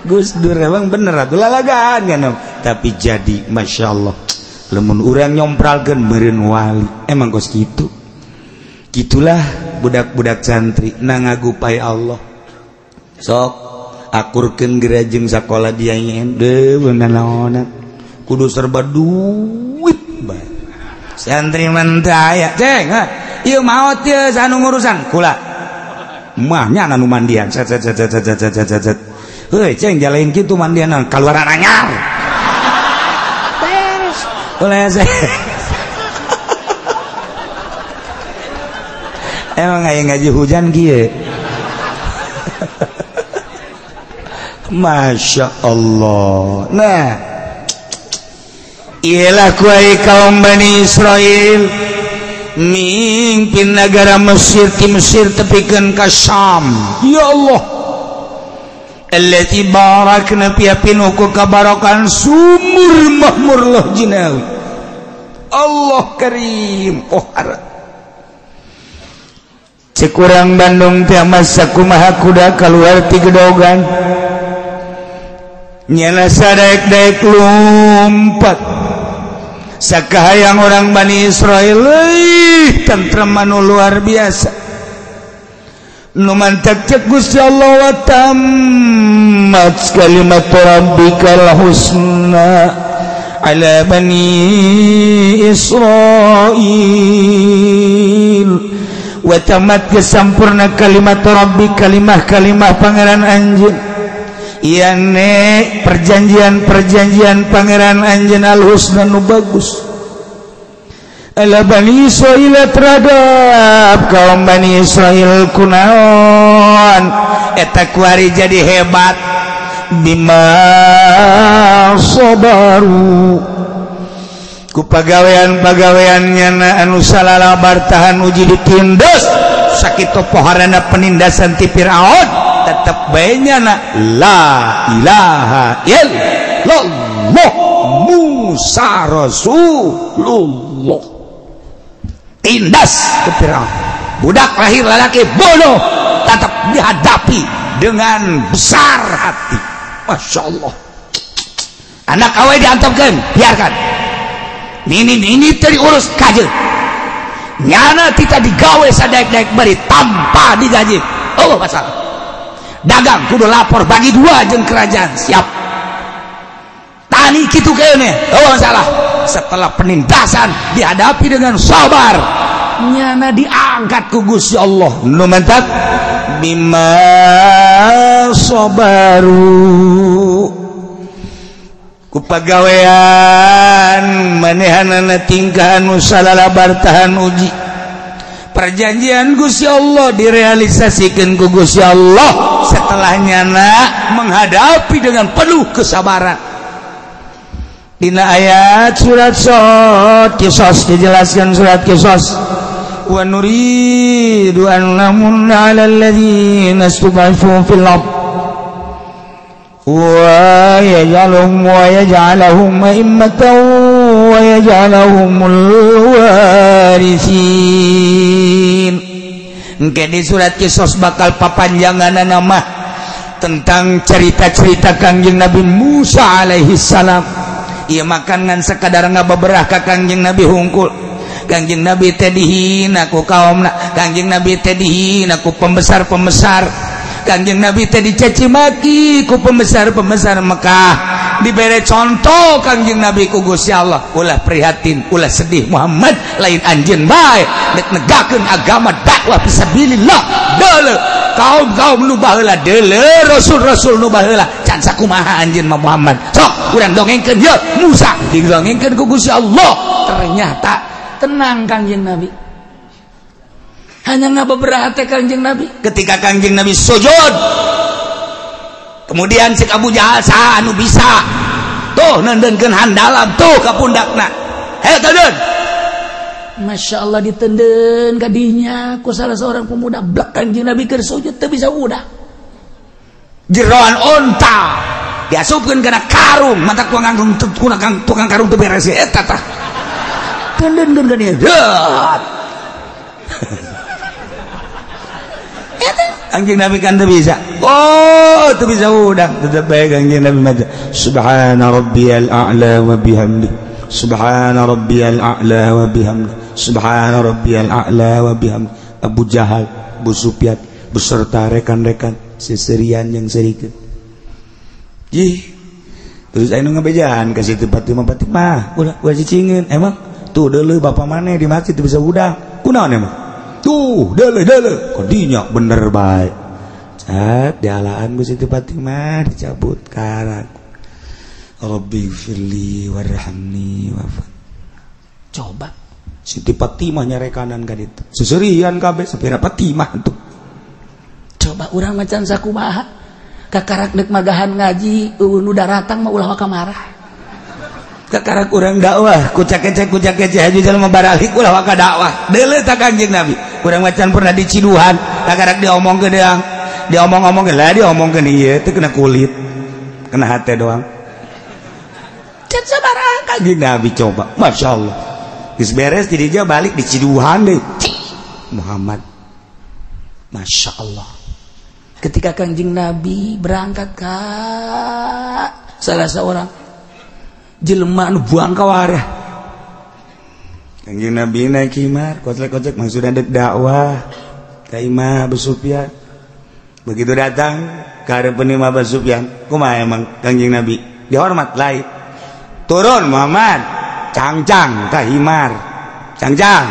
Speaker 1: Gus Dur emang bener atuh lalagaan kan tapi jadi Masya Allah lemun urang nyompralkeun meureun wali emang kos kitu gitulah budak-budak santri nangagupai Allah sok akurkeun gerajeng sakola dia deui beunang naonan kudu serba duit bae santri mentaya ceng ieu maot teu sanu ngurusan kula mahnya anu mandian set heuh ceng jalain kitu mandian kaluaran anyar beres boleh emang aya ngaji hujan kieu Masya Allah nah ialah kuai kaum Bani Israel mimpin negara Mesir ti Mesir tepikeun ka Syam ya Allah allati barakna fi pinuku kabarakan sumur mahmur loh jinawi Allah karim oh harap cekurang Bandung teh masa kumaha kuda keluar ti gedogan nyana sadaek-daek lumpat sakahayang orang Bani Israel tentrem anu luar biasa nu mantap cek Gusti Allah wa tammat kalimat rabbikal husna ala Bani Israil wa tamat kesampurna kalimat rabbi kalimah pangeran anjeun ieu ne perjanjian pangeran anjeun al husna nu bagus ala Bani Israil terhadap kaum Bani Israil kunaon eta kuari jadi hebat bima sabaru ku pagawean-pagaweannya na anu salala bartahan uji ditindas sakitu poharana penindasan ti Firaun tetep bae nya na la ilaha illallah Musa Rasulullah tindas ke Firaun budak lahir lalaki bodoh tetap dihadapi dengan besar hati. Masya Allah anak awal diantapkan biarkan ini tadi urus kaje nyana kita digawe sadaik-daik beri tanpa digaji. Oh masalah dagang kudu lapor bagi dua jeung kerajaan siap tani gitu kayaknya. Oh masalah setelah penindasan dihadapi dengan sabar nyana diangkat ku Gusti Allah nu mantap bima sabaru ku pagawean manehanana tingkah anu salala bartahan uji perjanjian Gusti Allah direalisasikan ku Gusti Allah setelah nyana menghadapi dengan penuh kesabaran. Dina ayat surat Qisas dijelaskan surat Qisas wa nuridu an namunna 'alal ladzina istud'ifu fil ardh wa yaj'aluhum a'immatan wa yaj'aluhumul warithin. Engke di surat Qisas bakal papanjangan nama tentang cerita-cerita Kangjeng Nabi Musa alaihi salam. Ia makan sekadar ngababerah ka Kangjeng Nabi hungkul. Kangjeng Nabi teh dihina ku kaumna, Kangjeng Nabi teh dihina ku pembesar-pembesar, Kangjeng Nabi teh dicaci maki ku pembesar-pembesar Mekah. Dibere contoh Kangjeng Nabi ku Gusti Allah, ulah prihatin, ulah sedih Muhammad lain anjeun bae dek negakeun agama dakwah fisabilillah. Deuleu kaum-kaum nu baheula, deuleu rasul-rasul nu baheula can sakumaha anjeun mah Muhammad. Sok urang dongengkeun ye Musa didongengkeun ku Gusti Allah. Ternyata tenang Kangjeng Nabi. Hanya ngabeberah teh Kangjeng Nabi. Ketika Kangjeng Nabi sujud, kemudian cek Abu Jahal saha anu bisa tuh nendeunkeun handalam tuh ka pundakna. Heh tendeun. Masya Allah ditendeun ka dinya ku salah seorang pemuda blek Kangjeng Nabi keur sujud teu bisa udah. Jeroan onta diasupkeun kana karung, mata tukang karung teu beres eta tah. Tendeunkeun ka dinya. Dat. Kangjeng Nabi kan teu bisa. Oh, teu bisa udang. Tetep bae Kangjeng Nabi maca subhana rabbiyal a'la wa bihamdi. Subhana rabbiyal a'la wa bihamdi. Subhana rabbiyal a'la wa bihamdi. Abu Jahal, Abu Sufyan beserta rekan-rekan seserian yang serikeun. Ih. Terus anu ngabejaan ka situ Fatimah ulah cicingin emang tuh deuleu bapa maneh di masjid teu bisa udang. Kunaon emang? Tuh deuleu kodinya bener bae. Cat dialaan ku Siti Fatimah dicabut karang. Rabbi firli warhamni wafat. Coba Siti Fatimah nyarekanan ka ditu. Seserian kabeh sapira Fatimah tuh. Coba urang macan sakumaha kakarak dek magahan ngaji nu daratang mah ulah kamarah. Kakarak urang dakwah kucak-kecek haji jalma baralik ulah waka dakwah. Deuleu ta Kangjeng Nabi. Urang macan pernah diciduhan kakarak diomongkeun deang. Diomong-omongkeun lah diomongkeun ieu teh kena kulit. Kena hate doang. Can sabaraha Kangjeng Nabi coba. Masyaallah. Geus beres di dieu balik diciduhan deui. Muhammad. Masya Allah. Ketika Kangjeng Nabi berangkat ka salah seorang jelema anu buang ka wareh. Kangjeng Nabi naik himar, kocek-kocek maksudna dek dakwah ka Imam Abu Sufyan. Begitu datang ke hadapan Imam Abu Sufyan, kumaha emang Kangjeng Nabi? Dihormat lain. Turun Muhammad, cangcang ka himar. Cangcang.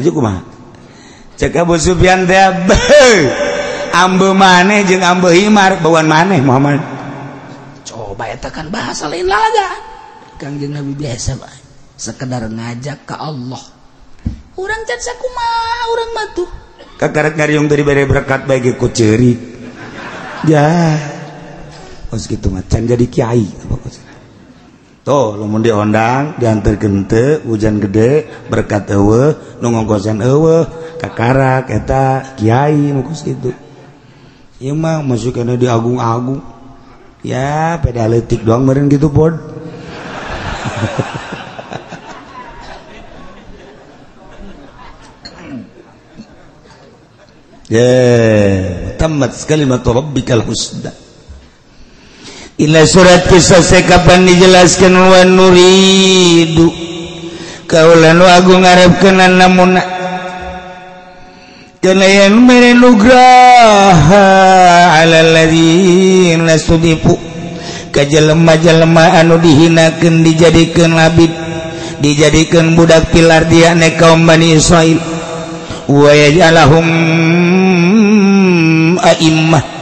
Speaker 1: Aju kumaha? Cek Abu Sufyan teh ambe maneh jeung ambe himar bauan maneh Muhammad. Coba eta kan bahasa lain lalaga. Kangjeng Nabi biasa bae. Sekedar ngajak ke Allah. Urang can sakumaha urang mah tuh. Kakarak ngariung dari bare berkat bae ge ku ceurik. Ya. Os kitu mah can jadi kiai apa tuh lamun diondang dianterkeun teu hujan gede berkat eueuh nu ngongkosan eueuh kakarak eta kiai nu kos kitu ieu mah masukana di agung-agung ya pedaletik doang meureun gitu pod ya tamat kalimat rabbikal husna ila surat kisah sekapan dijelaskan wa nuridu kaulan wa agung ngarepkeun namun kana yang merenugraha ala ladzina sudifu ka jelema-jelema anu dihinakeun dijadikeun abid dijadikeun budak pilar dia ne kaum Bani Israil wa yaj'alahum a'immah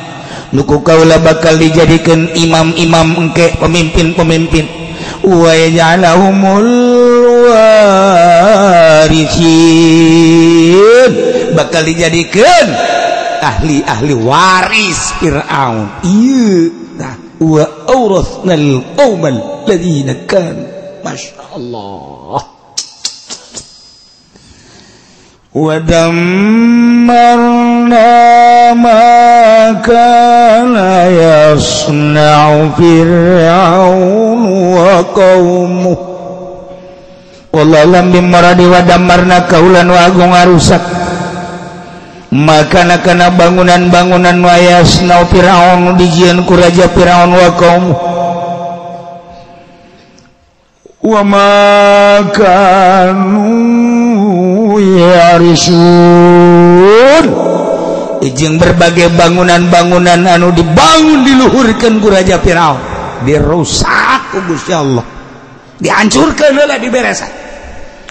Speaker 1: nuku kaula bakal dijadikan imam-imam engke pemimpin-pemimpin wa yaj'alahumul warithin bakal dijadikan ahli-ahli waris Fir'aun ieu nah wa awrathnal qaumal ladzina kan masyaallah wa dammarna ma kana yasna'u fir'aun wa qaumuh wallahi maradi wa dammarna kaulan wa agung ngarusak maka kana bangunan-bangunan wa yasna'u fir'aun dijieun ku raja Fir'aun wa qaumuh wa ma kanu yarisun ijeng berbagai bangunan-bangunan anu dibangun diluhurkeun ku raja Firaun dirusak ku Gusti Allah dihancurkeun heula diberesan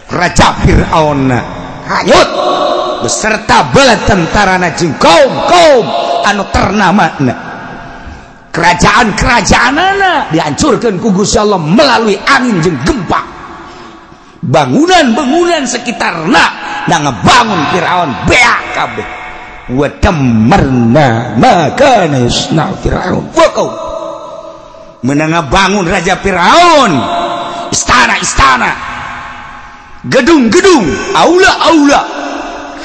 Speaker 1: raja Firaun hanyut beserta bala tentarana jeung kaum-kaum anu ternamana kerajaan-kerajaanana dihancurkeun ku Gusti Allah melalui angin jeung gempa bangunan-bangunan sekitarna da ngebangun Firaun beak kabeh wa tammarna ma kana yasna Firaun wa qaum meunang ngabangun raja Firaun istana-istana gedung-gedung aula-aula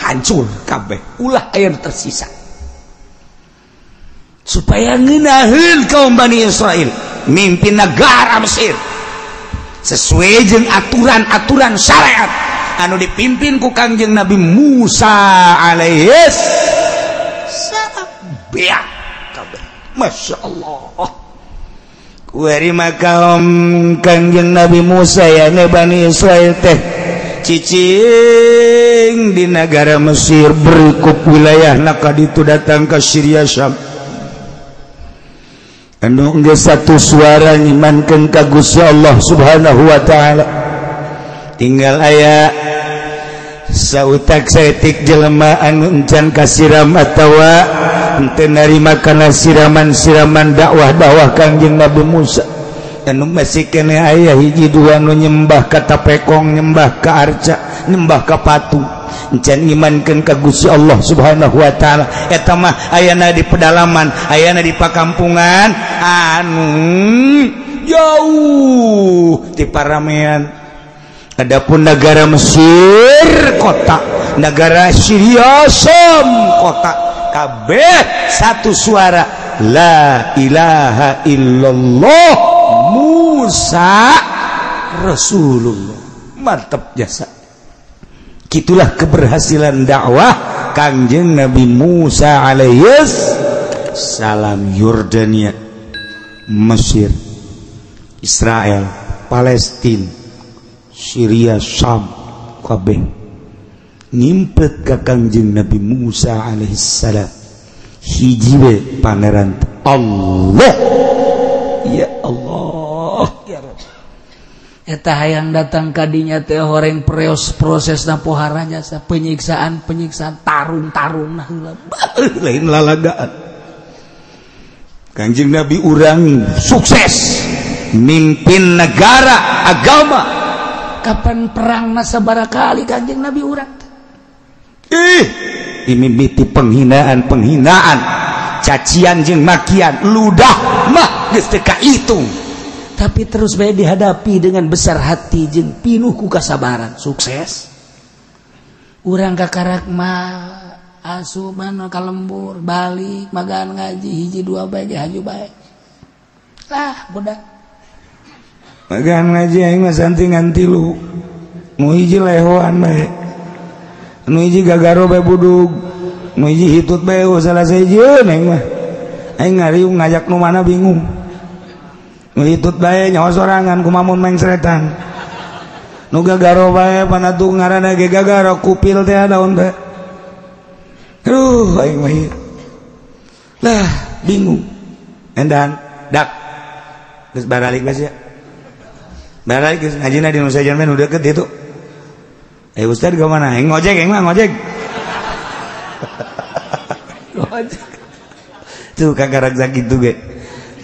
Speaker 1: hancur kabeh ulah aya tersisa supaya ngeunaheun kaum Bani Israil mimpin negara Mesir sesuai jeung aturan-aturan syariat anu dipimpin ku Kangjeng Nabi Musa alaihis salam beak kabeh masyaallah kuari makaum Kangjeng Nabi Musa ya Bani Israil teh cicing di negara Mesir berikup wilayah naka ditu datang ke Syria Syam anu geus satu suara nyimankeun ka Gusti Allah Subhanahu wa taala tinggal aya sautak saeutik jelema anu encan kasiram atawa henteu narima kana siraman-siraman dakwah-dakwah Kangjeng Nabi Musa anu masih kene aya hiji dua anu nyembah ka tapekong nyembah ka arca nyembah ka patung encan imankeun ka Gusti Allah Subhanahu wa taala eta mah ayana di pedalaman ayana di pakampungan anu jauh ti paramean adapun negara Mesir kota negara Syria Syam kota kabeh satu suara la ilaha illallah Musa Rasulullah mantap jasa gitulah keberhasilan dakwah Kangjeng Nabi Musa alaihis salam Yordania Mesir Israel Palestina Syria Syam kabeh ngimpet ka Kangjeng Nabi Musa alaihis salam hiji we pangeran Allah ya Allah ya Rabb eta hayang datang kadinya teh horeng prosesna pohara jasa penyiksaan tarun-tarun heula lain lalagaan Kangjeng Nabi urang sukses mimpin negara agama kapan perangna sabaraha kali Kangjeng Nabi urang dimimiti penghinaan cacian jeung makian ludah mah geus teu kahitung
Speaker 2: tapi terus bae dihadapi dengan besar hati jeung pinuh ku kasabaran sukses urang kakarak mah asup mana kalembur balik magaan ngaji hiji dua bae ge haju bae lah budak
Speaker 1: magaan ngaji aing mah santingan 3 nu hiji lehoan bae nu hiji gagaro bae budug nu hiji hitut bae salah sejieun aing mah aing ngariung ngajak nu mana bingung nu hitut bae nyawa sorangan kumamun main seretan nu gagaro bae panatu ngaranna ge gagaro kupil teh daun bae aduh aing mah lah bingung endan dak geus baralik geus ya baralik geus ngajina di nu sajan mah nu deukeut ditu ustad ke mana aing ngojek aing mah ngojek tuh kagarak sakitu ge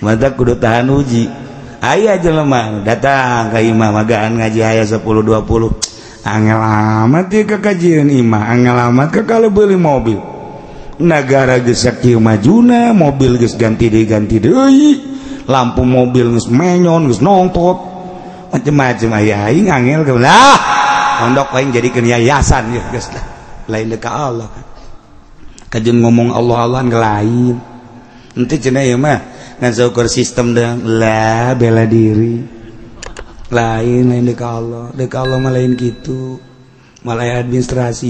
Speaker 1: mata kudu tahan uji aya jelema datang ka imah magaan ngaji aya 10 20 angel amat ieu kakajian imah angel amat ka kalau beli mobil negara geus sakieu majuna mobil geus ganti deui lampu mobil geus menyon geus nongtot macem-macem aya aing angel ke lah ondok aing jadikeun yayasan ya geus lain deuk ka Allah kajeun ngomong Allah-Allahan ke lain ente cenah ieu mah ngan saukur sistem deung lah bela diri lain deuk ka Allah mah lain kitu malah administrasi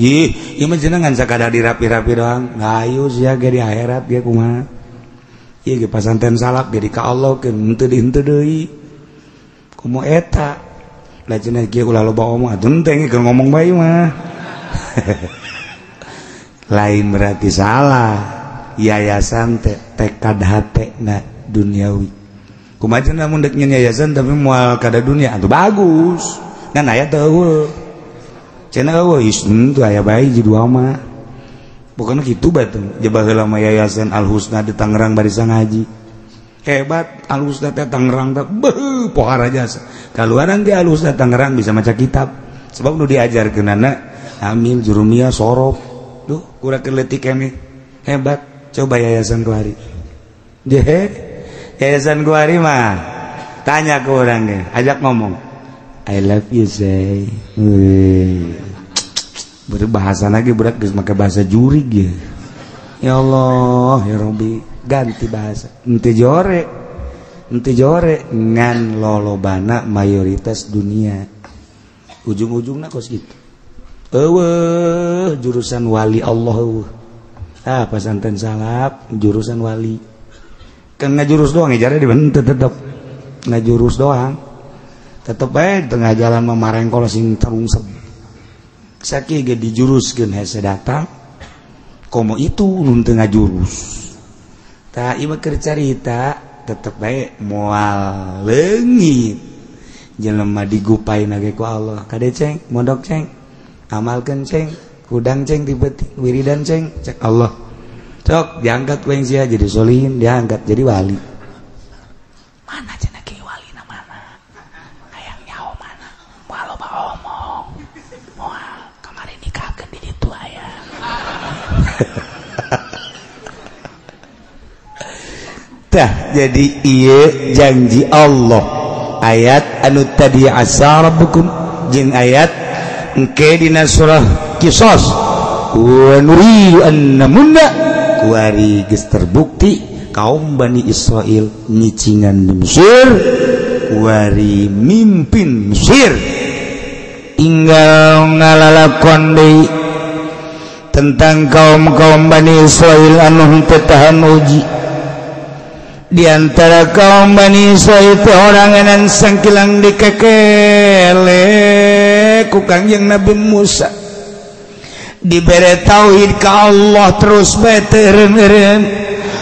Speaker 1: ieu mah cenah ngan sakadar dirapi-rapi doang ngayu sia ge di akhirat ge kumaha ieu ge pasanten salak ge di ka Allah keun henteu di henteu deui kumaha eta lah cenah kieu ulah loba omong atuh teh keur ngomong bae mah lain berarti salah yayasan tekad hatena duniawi kumaha namun dek nyen yayasan tapi moal kada dunia atuh bagus ngan aya teu eueuh cenah eueuh isn tuh aya bae ji dua mah bukan kitu batu jebah heula mah yayasan Al Husna di Tangerang barisan ngaji hebat Al Husna teh Tangerang teh beuh pohara jasa kaluaran ge Al Husna Tangerang bisa maca kitab sebab nu diajarkeunana amil jurumiyah sorof duh kurang keletik kami hebat coba yayasan Guari yayasan Guari mah tanya ke orang deh ajak ngomong I love you say berbahasa lagi berat geus make bahasa jurig ya Allah ya Rabbi ganti bahasa ente jore ngan lolobana mayoritas dunia ujung-ujungna kos gitu jurusan wali Allah pesantren salap jurusan wali kan ngajurus doang ejarnya di mana tetep ngajurus doang tetep baik tengah jalan memarengkol sing terungsep saki ge dijuruskeun hese datang komo itu nun teu ngajurus tah ieu keur carita tetep baik moal leungit jelema digupaina ge ku Allah kade ceng mondok ceng amalkan ceng kudang ceng tibetik wiridan ceng cek Allah cok diangkat weng sia jadi solihin diangkat jadi wali mana cenah ki wali na mana hayang nyaho mana moal loba omong moal kamari nikahkeun di ditu aya tah jadi ieu janji Allah ayat anu tadi asa rabbukum jeung ayat engke dina surah Qisas wa nuri annamunna kuari geus terbukti kaum Bani Israel nyicingan di Mesir kuari mimpin Mesir inggal ngalalakon deui tentang kaum-kaum Bani Israel anu teu tahan uji di antara kaum Bani Israel teh oranganan sangkilang dikekele ku Kangjeng Nabi Musa dibere tauhid ka Allah terus bae teureun-eureun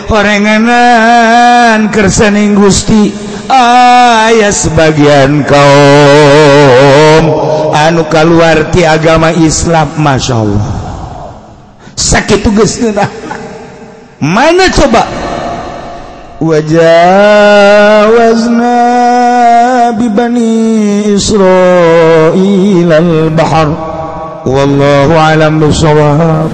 Speaker 1: oranganan kersaning Gusti aya sebagian kaum anu kaluar ti agama Islam masyaallah sakitu geus teh mana coba wajawazna bi bani Israil al-bahr wallahu alam bisawab.